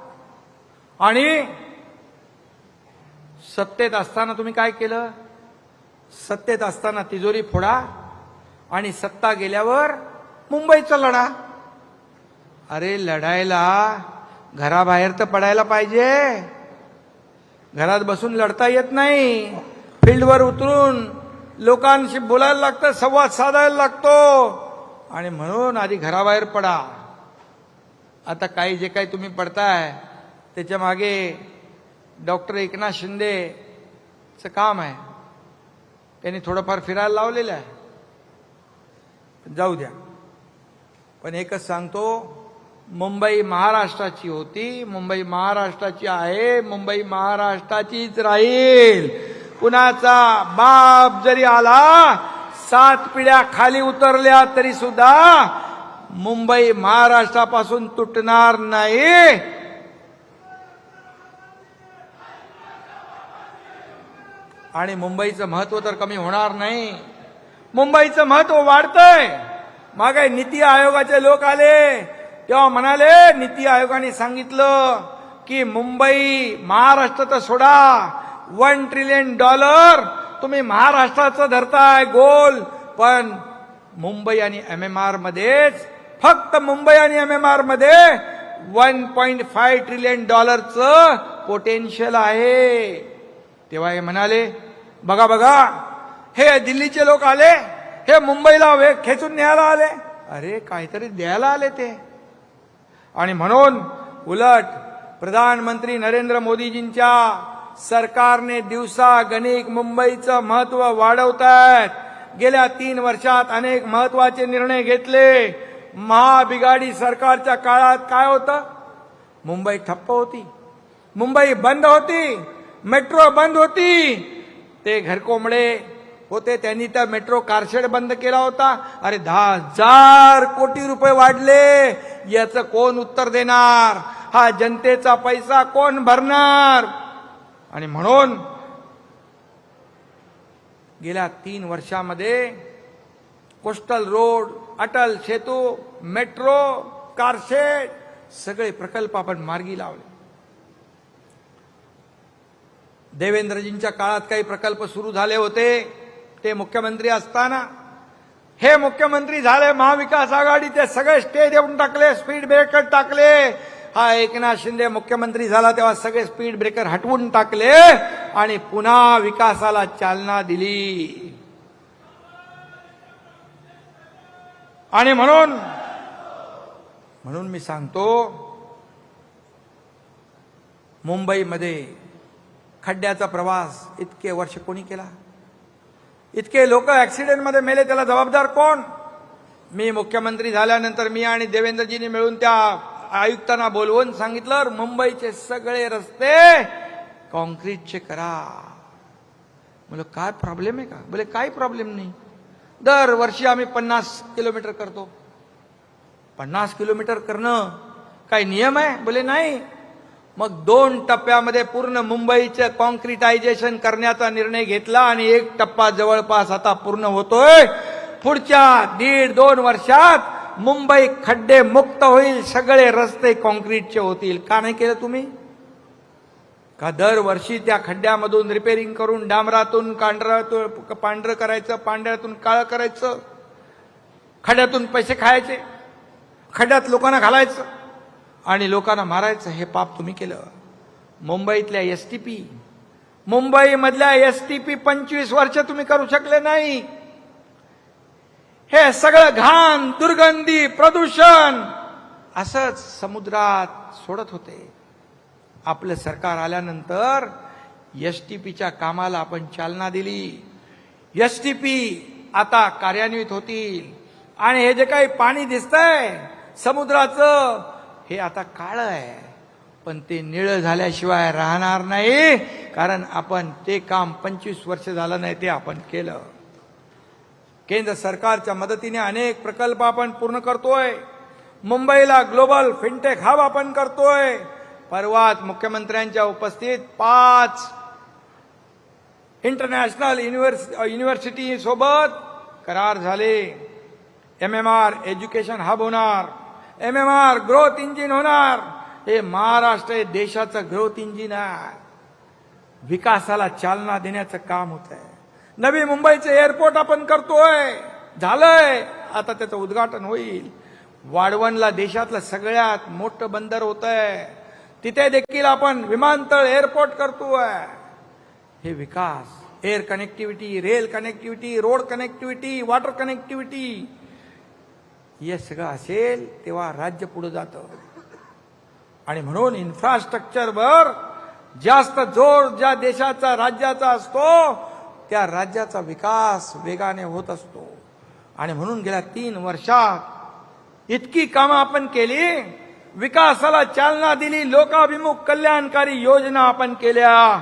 आणि सत्तेत असताना तुम्ही काय केलं? सत्तेत असताना तिजोरी फोडा आणि सत्ता गेल्यावर मुंबईचा लढा. अरे लढायला घराबाहेर तर पडायला पाहिजे. घरात बसून लढता येत नाही. फील्डवर उतरून लोकांशी बोलायला लागतं, संवाद साधायला लागतो. आणि म्हणून आधी घराबाहेर पडा. आता काही जे काही तुम्ही पडताय त्याच्या मागे डॉक्टर एकनाथ शिंदेचं काम आहे. त्यांनी थोडंफार फिरायला लावलेलं आहे. जाऊ द्या. पण एकच सांगतो, मुंबई महाराष्ट्राची होती, मुंबई महाराष्ट्राची आहे, मुंबई महाराष्ट्राचीच राहील. कुणाचा बाप जरी आला, 7 पिढ्या खाली उतरल्या तरी सुद्धा मुंबई महाराष्ट्रापासून तुटणार नाही. आणि मुंबईचं महत्व तर कमी होणार नाही. मुंबईचं महत्व वाढतंय. मागे नीती आयोगाचे लोक आले तेव्हा म्हणाले, नीती आयोगाने सांगितलं की मुंबई महाराष्ट्र तर सोडा, $1 ट्रिलियन तुम्ही महाराष्ट्राचं धरताय गोल, पण मुंबई आणि MMR मध्येच, फक्त मुंबई आणि MMR मध्ये $1.5 ट्रिलियन पोटेन्शियल आहे. तेव्हा हे म्हणाले, बघा बघा, हे दिल्लीचे लोक आले, हे मुंबईला खेचून न्यायला आले. अरे काहीतरी द्यायला आले ते. आणि म्हणून उलट प्रधानमंत्री नरेंद्र मोदीजींच्या सरकारने दिवसागणिक मुंबईचं महत्व वाढवतायत. गेल्या 3 वर्षात अनेक महत्वाचे निर्णय घेतले. महाबिगाडी सरकारच्या काळात काय होतं? मुंबई ठप्प होती, मुंबई बंद होती, मेट्रो बंद होती. ते घरकोंबडे होते, त्यांनी त्या मेट्रो कारशेड बंद केला होता. अरे 10,000 कोटी रुपये वाढले. याचं कोण उत्तर देणार? हा जनतेचा पैसा कोण भरणार? आणि म्हणून गेल्या 3 वर्षामध्ये coastal road, Atal Setu, metro, car shed सगळे प्रकल्प आपण मार्गी लावले. देवेंद्रजींच्या काळात काही प्रकल्प सुरू झाले होते, ते मुख्यमंत्री असताना. हे मुख्यमंत्री झाले महाविकास आघाडी, ते सगळे स्टे देऊन टाकले, स्पीड ब्रेकर टाकले. हा एकनाथ शिंदे मुख्यमंत्री झाला तेव्हा सगळे स्पीड ब्रेकर हटवून टाकले आणि पुन्हा विकासाला चालना दिली. आणि म्हणून मी सांगतो, मुंबईमध्ये खड्ड्याचा प्रवास इतके वर्ष कोणी केला? इतके लोक ऍक्सिडेंटमध्ये मेले, त्याला जबाबदार कोण? मी मुख्यमंत्री झाल्यानंतर मी आणि देवेंद्रजींनी मिळून त्या आयुक्तांना बोलवून सांगितलं, मुंबईचे सगळे रस्ते कॉन्क्रीटचे करा. बोले काय प्रॉब्लेम आहे का? बोले काही प्रॉब्लेम नाही. दरवर्षी आम्ही 50 किलोमीटर करतो. 50 किलोमीटर करणं काही नियम आहे? बोले नाही. मग 2 टप्प्यामध्ये पूर्ण मुंबईचं कॉन्क्रिटायझेशन करण्याचा निर्णय घेतला आणि 1 टप्पा जवळपास आता पूर्ण होतोय. पुढच्या 1.5-2 वर्षात मुंबई खड्डे मुक्त होईल, सगळे रस्ते कॉन्क्रीटचे होतील. का नाही केलं तुम्ही? का दरवर्षी त्या खड्ड्यामधून रिपेरिंग करून डांबरातून पांढरं करायचं, पांढऱ्यातून काळं करायचं, खड्ड्यातून पैसे खायचे, खड्ड्यात लोकांना घालायचं आणि लोकांना मारायचं? हे पाप तुम्ही केलं. मुंबईतल्या STP, मुंबईमधल्या STP 25 वर्ष तुम्ही करू शकले नाही. हे सगळं घाण, दुर्गंधी, प्रदूषण असंच समुद्रात सोडत होते. आपलं सरकार आल्यानंतर STPच्या कामाला आपण चालना दिली. STP आता कार्यान्वित होतील आणि हे जे काही पाणी दिसतंय समुद्राचं, हे आता काळं आहे, पण ते निळं झाल्याशिवाय राहणार नाही. कारण आपण ते काम 25 वर्ष झालं नाही, ते आपण केलं. केंद्र सरकारच्या मदतीने अनेक प्रकल्प आपण पूर्ण करतोय. मुंबईला ग्लोबल फिनटेक हब आपण करतोय. परवाच मुख्यमंत्र्यांच्या उपस्थित 5 इंटरनॅशनल युनिव्हर्सिटी सोबत करार झाले. MMR एज्युकेशन हब होणार, MMR ग्रोथ इंजिन होणार. हे महाराष्ट्र हे देशाचं ग्रोथ इंजिन आहे. विकासाला चालना देण्याचं काम होत आहे. नवी मुंबईचे एअरपोर्ट आपण करतोय, झालंय, आता त्याचं उद्घाटन होईल. वाढवणला देशातलं सगळ्यात मोठं बंदर होत आहे, तिथे देखील आपण विमानतळ एअरपोर्ट करतोय. हे विकास, air connectivity, rail connectivity, road connectivity, water connectivity, हे सगळं असेल तेव्हा राज्य पुढे जातं. आणि म्हणून इन्फ्रास्ट्रक्चरवर जास्त जोर ज्या देशाचा राज्याचा असतो त्या राज्याचा विकास वेगाने होत असतो. आणि म्हणून गेल्या 3 वर्षात इतकी कामं आपण केली, विकासाला चालना दिली, लोकाभिमुख कल्याणकारी योजना आपण केल्या.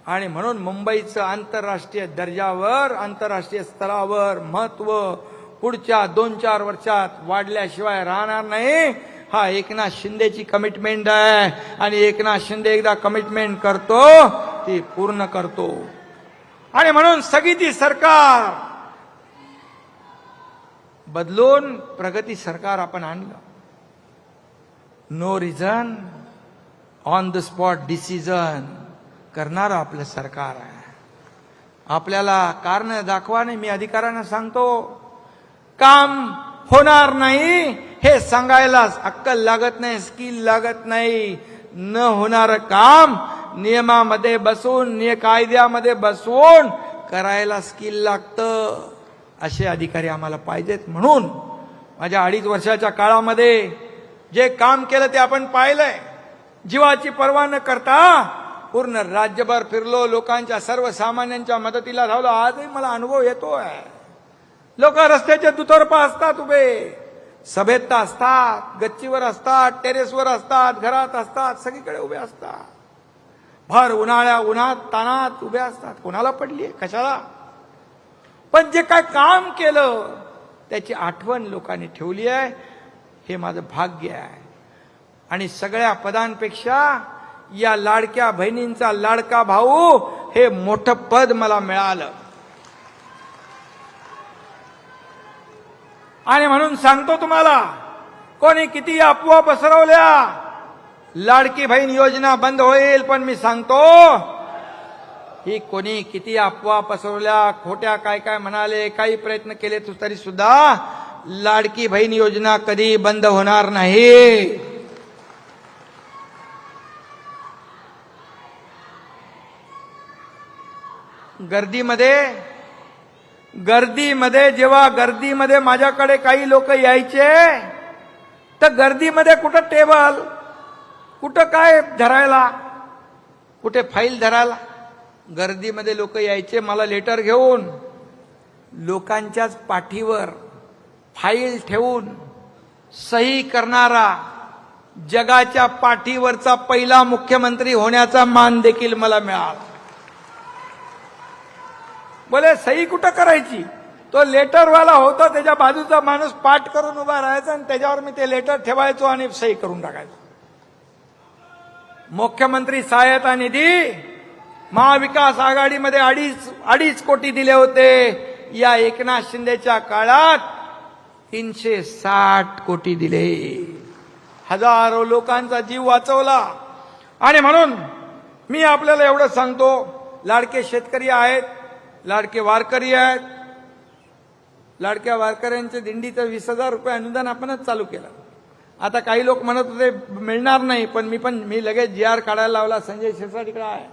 आणि म्हणून मुंबईचं आंतरराष्ट्रीय दर्जावर, आंतरराष्ट्रीय स्तरावर महत्व पुढच्या 2-4 वर्षात वाढल्याशिवाय राहणार नाही. हा एकनाथ शिंदेची कमिटमेंट आहे. आणि एकनाथ शिंदे एकदा कमिटमेंट करतो ती पूर्ण करतो. आणि म्हणून स्थगिती सरकार बदलून प्रगती सरकार आपण आणलं. No reason, on the spot decision करणारं आपलं सरकार आहे. आपल्याला कारण दाखवा नाही, मी अधिकाऱ्यांना सांगतो, काम होणार नाही हे सांगायला अक्कल लागत नाही, स्किल लागत नाही. न होणारं काम नियमामध्ये बसून, कायद्यामध्ये बसवून करायला स्किल लागतं. असे अधिकारी आम्हाला पाहिजेत. म्हणून माझ्या 2.5 वर्षाच्या काळामध्ये जे काम केलं ते आपण पाहिलंय. जीवाची पर्वा न करता पूर्ण राज्यभर फिरलो, लोकांच्या, सर्वसामान्यांच्या मदतीला धावलो. आजही मला अनुभव येतोय. लोक रस्त्याच्या दुतर्फा असतात उभे, सभेत असतात, गच्चीवर असतात, टेरेसवर असतात, घरात असतात, सगळीकडे उभे असतात. भर उन्हात तानात उभे असतात. कोणाला पडली, कशाला? पण जे काय काम केलं त्याची आठवण लोकांनी ठेवली आहे. हे माझं भाग्य आहे. आणि सगळ्या पदांपेक्षा या लाडक्या बहिणींचा लाडका भाऊ हे मोठं पद मला मिळालं. आणि म्हणून सांगतो तुम्हाला, कोणी किती अफवा पसरवल्या, लाडकी बहीण योजना बंद होईल, पण मी सांगतो ही कोणी किती अफवा पसरवल्या, खोट्या काय काय म्हणाले, काही प्रयत्न केले तरी सुद्धा लाडकी बहीण योजना कधी बंद होणार नाही. गर्दीमध्ये जेव्हा गर्दीमध्ये माझ्याकडे काही लोक यायचे, तर गर्दीमध्ये कुठं टेबल, कुठं काय धरायला, कुठे फाईल धरायला, गर्दीमध्ये लोक यायचे मला लेटर घेऊन. लोकांच्याच पाठीवर फाईल ठेवून सही करणारा, जगाच्या पाठीवरचा पहिला मुख्यमंत्री होण्याचा मान देखील मला मिळाला. बोले सही कुठं करायची, तो लेटरवाला होता, त्याच्या बाजूचा माणूस पाठ करून उभा राहायचा आणि त्याच्यावर मी ते लेटर ठेवायचो आणि सही करून टाकायचो. मुख्यमंत्री सहायता निधी महाविकास आघाडीमध्ये 2.5 कोटी दिले होते. या एकनाथ शिंदेच्या काळात 360 कोटी दिले. हजारो लोकांचा जीव वाचवला. आणि म्हणून मी आपल्याला एवढं सांगतो, लाडके शेतकरी आहेत, लाडके वारकरी आहेत. लाडक्या वारकऱ्यांच्या दिंडीचं 20,000 रुपये अनुदान आपणच चालू केलं. आता काही लोक म्हणत होते मिळणार नाही, पण मी लगेच GR काढायला लावला. संजय शिरसाट आहे,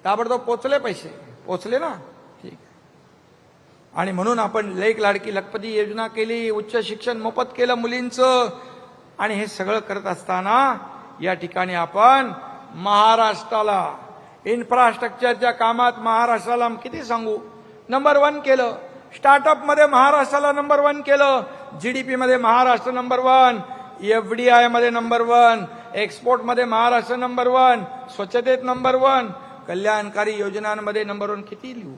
ताबडतोब पोचले, पैसे पोचले ना, ठीक. आणि म्हणून आपण लेक लाडकी लखपती योजना केली, उच्च शिक्षण मोफत केलं मुलींचं. आणि हे सगळं करत असताना या ठिकाणी आपण महाराष्ट्राला इन्फ्रास्ट्रक्चरच्या कामात महाराष्ट्राला किती सांगू, नंबर 1 केलं. स्टार्टअप मध्ये महाराष्ट्राला नंबर 1 केलं. GDP मध्ये महाराष्ट्र नंबर 1, FDI मध्ये नंबर 1, एक्सपोर्ट मध्ये महाराष्ट्र नंबर 1, स्वच्छतेत नंबर 1, कल्याणकारी योजनांमध्ये नंबर 1. किती लिहू.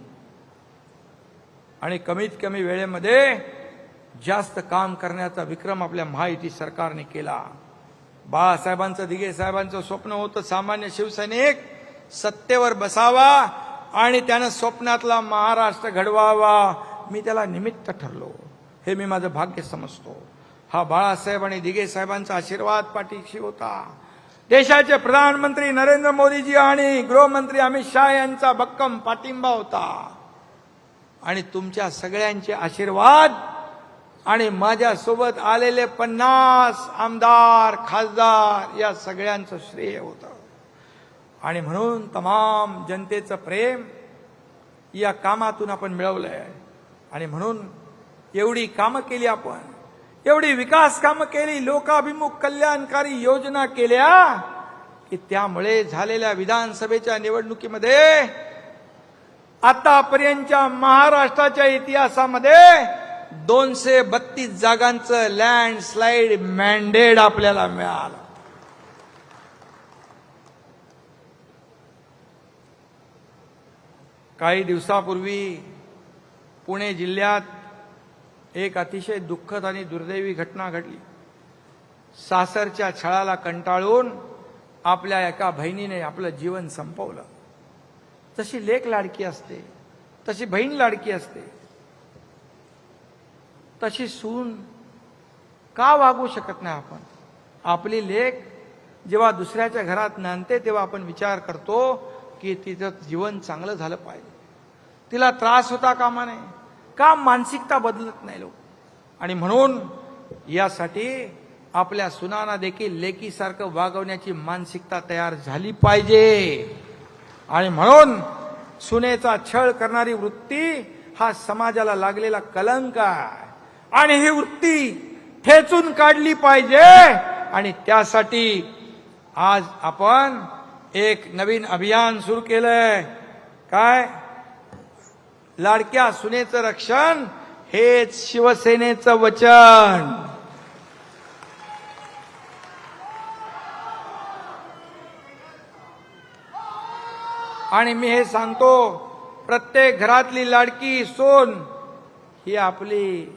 आणि कमीत कमी वेळेमध्ये जास्त काम करण्याचा विक्रम आपल्या महायुती सरकारने केला. बाळासाहेबांचं, दिघे साहेबांचं स्वप्न होतं सामान्य शिवसैनिक सत्तेवर बसावा आणि त्यानं स्वप्नातला महाराष्ट्र घडवावा. मी त्याला निमित्त ठरलो, हे मी माझं भाग्य समजतो. हा बाळासाहेब आणि दिघे साहेबांचा आशीर्वाद पाठीशी होता. देशाचे प्रधानमंत्री नरेंद्र मोदीजी आणि गृहमंत्री अमित शहा यांचा भक्कम पाठिंबा होता. आणि तुमच्या सगळ्यांचे आशीर्वाद आणि माझ्यासोबत आलेले 50 आमदार खासदार या सगळ्यांचं श्रेय होतं. आणि म्हणून तमाम जनतेचं प्रेम या कामातून आपण मिळवलंय. आणि म्हणून एवढी कामं केली आपण, एवढी विकास कामं केली, लोकाभिमुख कल्याणकारी योजना केल्या की त्यामुळे झालेल्या विधानसभेच्या निवडणुकीमध्ये आतापर्यंतच्या महाराष्ट्राच्या इतिहासामध्ये 232 जागांचं लँडस्लाइड मॅन्डेट आपल्याला मिळालं. काही दिवसापूर्वी पुणे जिल्ह्यात एक अतिशय दुःखद आणि दुर्दैवी घटना घडली. सासरच्या छळाला कंटाळून आपल्या एका बहिणीने आपलं जीवन संपवलं. तशी लेक लाडकी असते, तशी बहीण लाडकी असते, तशी सून का वागू शकत नाही आपण? आपली लेक जेव्हा दुसऱ्याच्या घरात नांदते तेव्हा आपण विचार करतो की तिचं जीवन चांगलं झालं पाहिजे, तिला त्रास होता कामा नये. का मानसिकता बदलत नाही लोक? आणि म्हणून यासाठी आपल्या सुनांना देखील लेकीसारखं वागवण्याची मानसिकता तयार झाली पाहिजे. आणि म्हणून सुनेचा छळ करणारी वृत्ती हा समाजाला लागलेला कलंक आहे. आणि ही वृत्ती ठेचून काढली पाहिजे. आणि त्यासाठी आज आपण एक नवीन अभियान सुरू केलंय. काय? लाडक्या सुनेचं रक्षण हेच शिवसेनेचं वचन. आणि मी हे सांगतो, प्रत्येक घरातली लाडकी सून ही आपली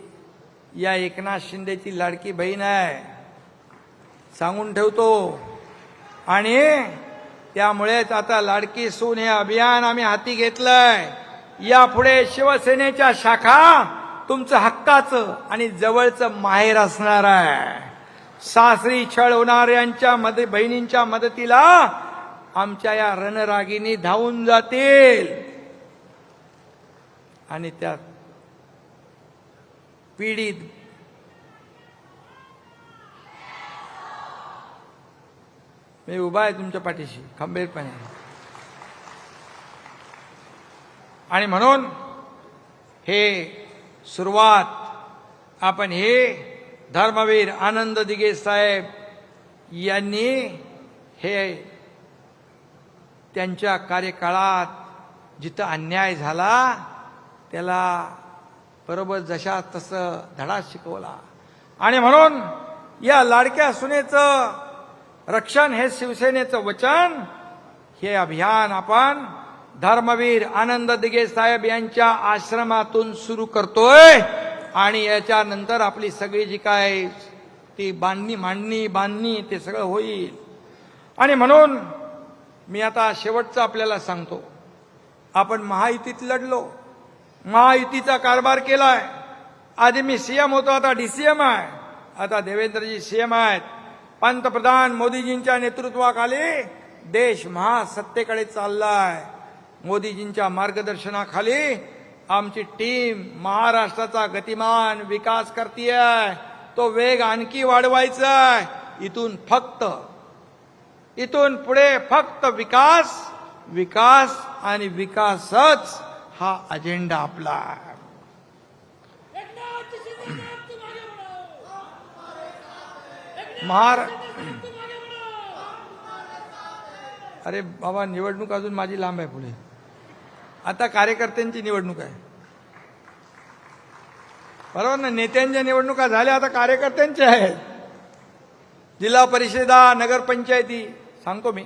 या एकनाथ शिंदेची लाडकी बहीण आहे, सांगून ठेवतो. आणि त्यामुळेच आता लाडकी सून हे अभियान आम्ही हाती घेतलंय. यापुढे शिवसेनेच्या शाखा तुमचं हक्काचं आणि जवळचं माहेर असणार आहे. सासरी छळ होणाऱ्यांच्या बहिणींच्या मदतीला आमच्या या रणरागिणी धावून जातील. आणि त्या पीडित मी उभा आहे तुमच्या पाठीशी खंबीरपणे. आणि म्हणून हे सुरुवात आपण हे धर्मवीर आनंद दिघे साहेब यांनी हे त्यांच्या कार्यकाळात जिथं अन्याय झाला त्याला बरोबर जशा तसं धडा शिकवला. आणि म्हणून या लाडक्या सुनेचं रक्षण हे शिवसेनेचं वचन, हे अभियान आपण धर्मवीर आनंद दिघे साहेब यांच्या आश्रमातून सुरू करतोय. आणि याच्यानंतर आपली सगळी जी काय ती बांधणी ते सगळं होईल. आणि म्हणून मी आता शेवटचं आपल्याला सांगतो, आपण महायुतीत लढलो, महायुतीचा कारभार केलाय. आधी मी सीएम होतो, आता डीसीएम आहे. आता देवेंद्रजी सीएम आहेत. पंतप्रधान मोदीजींच्या नेतृत्वाखाली देश महासत्तेकडे चाललाय. मोदीजींच्या मार्गदर्शनाखाली आमची टीम महाराष्ट्राचा गतिमान विकास करतीये. तो वेग आणखी वाढवायचा आहे. इथून पुढे फक्त विकास, विकास आणि विकासच हा अजेंडा आपला आहे. अरे बाबा, निवडणूक अजून माझी लांब आहे पुढे. आता कार्यकर्त्यांची निवडणूक आहे, बरोबर ना? नेत्यांच्या निवडणुका झाल्या, आता कार्यकर्त्यांच्या आहेत. जिल्हा परिषदा, नगरपंचायती सांगतो मी.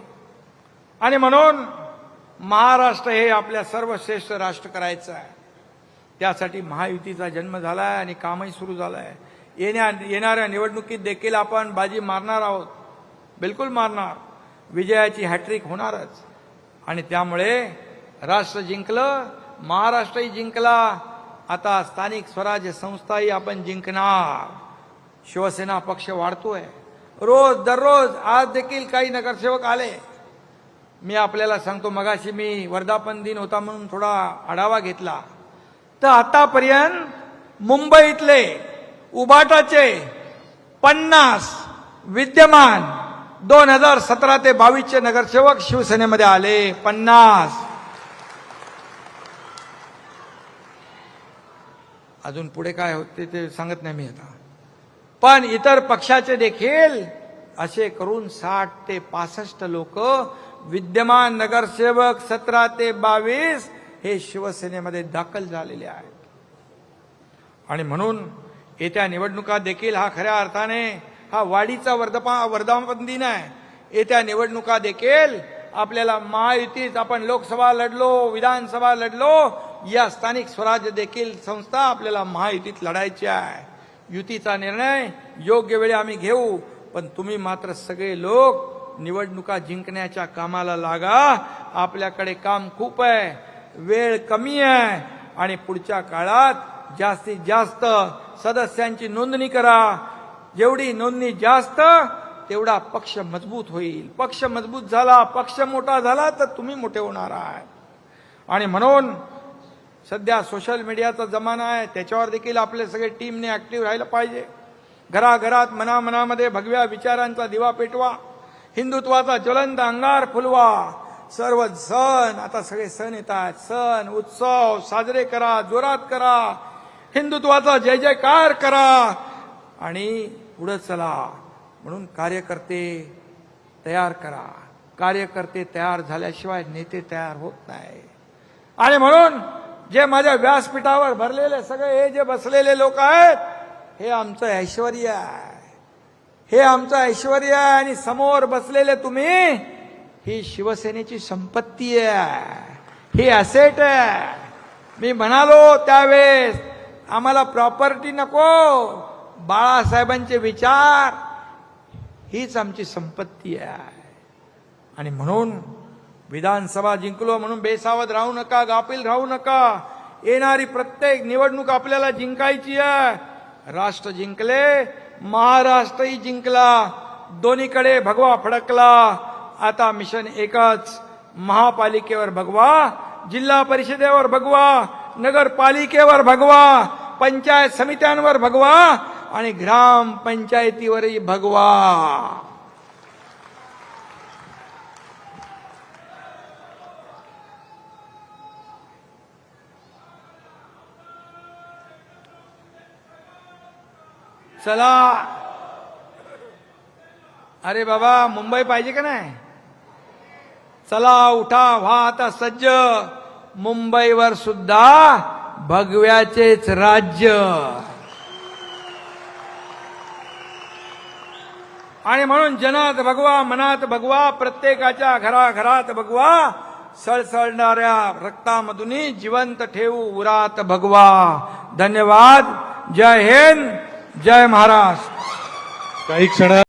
आणि म्हणून महाराष्ट्र हे आपल्या सर्वश्रेष्ठ राष्ट्र करायचं आहे. त्यासाठी महायुतीचा जन्म झालाय आणि कामही सुरू झालंय. येणाऱ्या निवडणुकीत देखील आपण बाजी मारणार आहोत, बिलकुल मारणार. विजयाची हॅट्रिक होणारच. आणि त्यामुळे राष्ट्र जिंकलं, महाराष्ट्रही जिंकला. आता स्थानिक स्वराज्य संस्थाही आपण जिंकणार. शिवसेना पक्ष वाढतोय रोज दररोज. आज देखील काही नगरसेवक आले. मी आपल्याला सांगतो, मगाशी मी वर्धापन दिन होता म्हणून थोडा आढावा घेतला, तर आतापर्यंत मुंबईतले उबाटाचे 50 विद्यमान 2017 ते 22 नगरसेवक शिवसेनेमध्ये आले. 50. अजून पुढे काय होते ते सांगत नाही मी आता. पण इतर पक्षाचे देखील असे करून 60 ते 65 लोक विद्यमान नगरसेवक 17 ते 22 हे शिवसेनेमध्ये दाखल झालेले आहेत. आणि म्हणून येत्या निवडणुका देखील हा खऱ्या अर्थाने हा वाढीचा वर्धापन दिन आहे. येत्या निवडणुका देखील आपल्याला महायुतीत आपण लोकसभा लढलो, विधानसभा लढलो, या स्थानिक स्वराज्य देखील संस्था आपल्याला महायुतीत लढायची आहे. युतीचा निर्णय योग्य वेळी आम्ही घेऊ, पण तुम्ही मात्र सगळे लोक निवडणुका जिंकण्याच्या कामाला लागा. आपल्याकडे काम खूप आहे, वेळ कमी आहे आणि पुढच्या काळात जास्तीत जास्त सदस्यांची नोंदणी करा. जेवढी नोंदणी जास्त तेवढा पक्ष मजबूत होईल. पक्ष मजबूत झाला, पक्ष मोठा झाला तर तुम्ही मोठे होणार आहात. आणि म्हणून सध्या सोशल मीडियाचा जमाना आहे, त्याच्यावर देखील आपले सगळे टीमने ऍक्टिव्ह राहिलं पाहिजे. घराघरात मनामनामध्ये भगव्या विचारांचा दिवा पेटवा, हिंदुत्वाचा ज्वलंत अंगार फुलवा. सर्व सण, आता सगळे सण येतात, सण उत्सव साजरे करा, जोरात करा, हिंदुत्वाचा जय जयकार करा आणि पुढे चला. म्हणून कार्यकर्ते तयार करा. कार्यकर्ते तयार झाल्याशिवाय नेते तयार होत नाही. आणि म्हणून जे माझ्या व्यासपीठावर भरलेले सगळे हे जे बसलेले लोक आहेत, हे आमचं ऐश्वर्य आहे. हे आमचं ऐश्वर्य आहे. आणि समोर बसलेले तुम्ही ही शिवसेनेची संपत्ती आहे, ही ॲसेट आहे. मी म्हणालो त्यावेळेस आम्हाला प्रॉपर्टी नको, बाळासाहेबांचे विचार हीच आमची संपत्ती आहे. आणि म्हणून विधानसभा जिंकलो म्हणून बेसावध राहू नका, गाफील राहू नका. येणारी प्रत्येक निवडणूक आपल्याला जिंकायची आहे. राष्ट्र जिंकले, महाराष्ट्रही जिंकला, दोन्हीकडे भगवा फडकला. आता मिशन एकच, महापालिकेवर भगवा, जिल्हा परिषदेवर भगवा, नगरपालिकेवर भगवा, पंचायत समित्यांवर भगवा आणि ग्राम पंचायतीवरही भगवा. चला, अरे बाबा मुंबई पाहिजे का नाही? चला उठा, व्हा आता सज्ज. मुंबईवर सुद्धा भगव्याचेच राज्य. आणि म्हणून जनात भगवा, मनात भगवा, प्रत्येकाच्या घराघरात भगवा. सळसळणाऱ्या रक्तामधून जिवंत ठेवू उरात भगवा. धन्यवाद. जय हिंद, जय महाराष्ट्र. काही क्षणात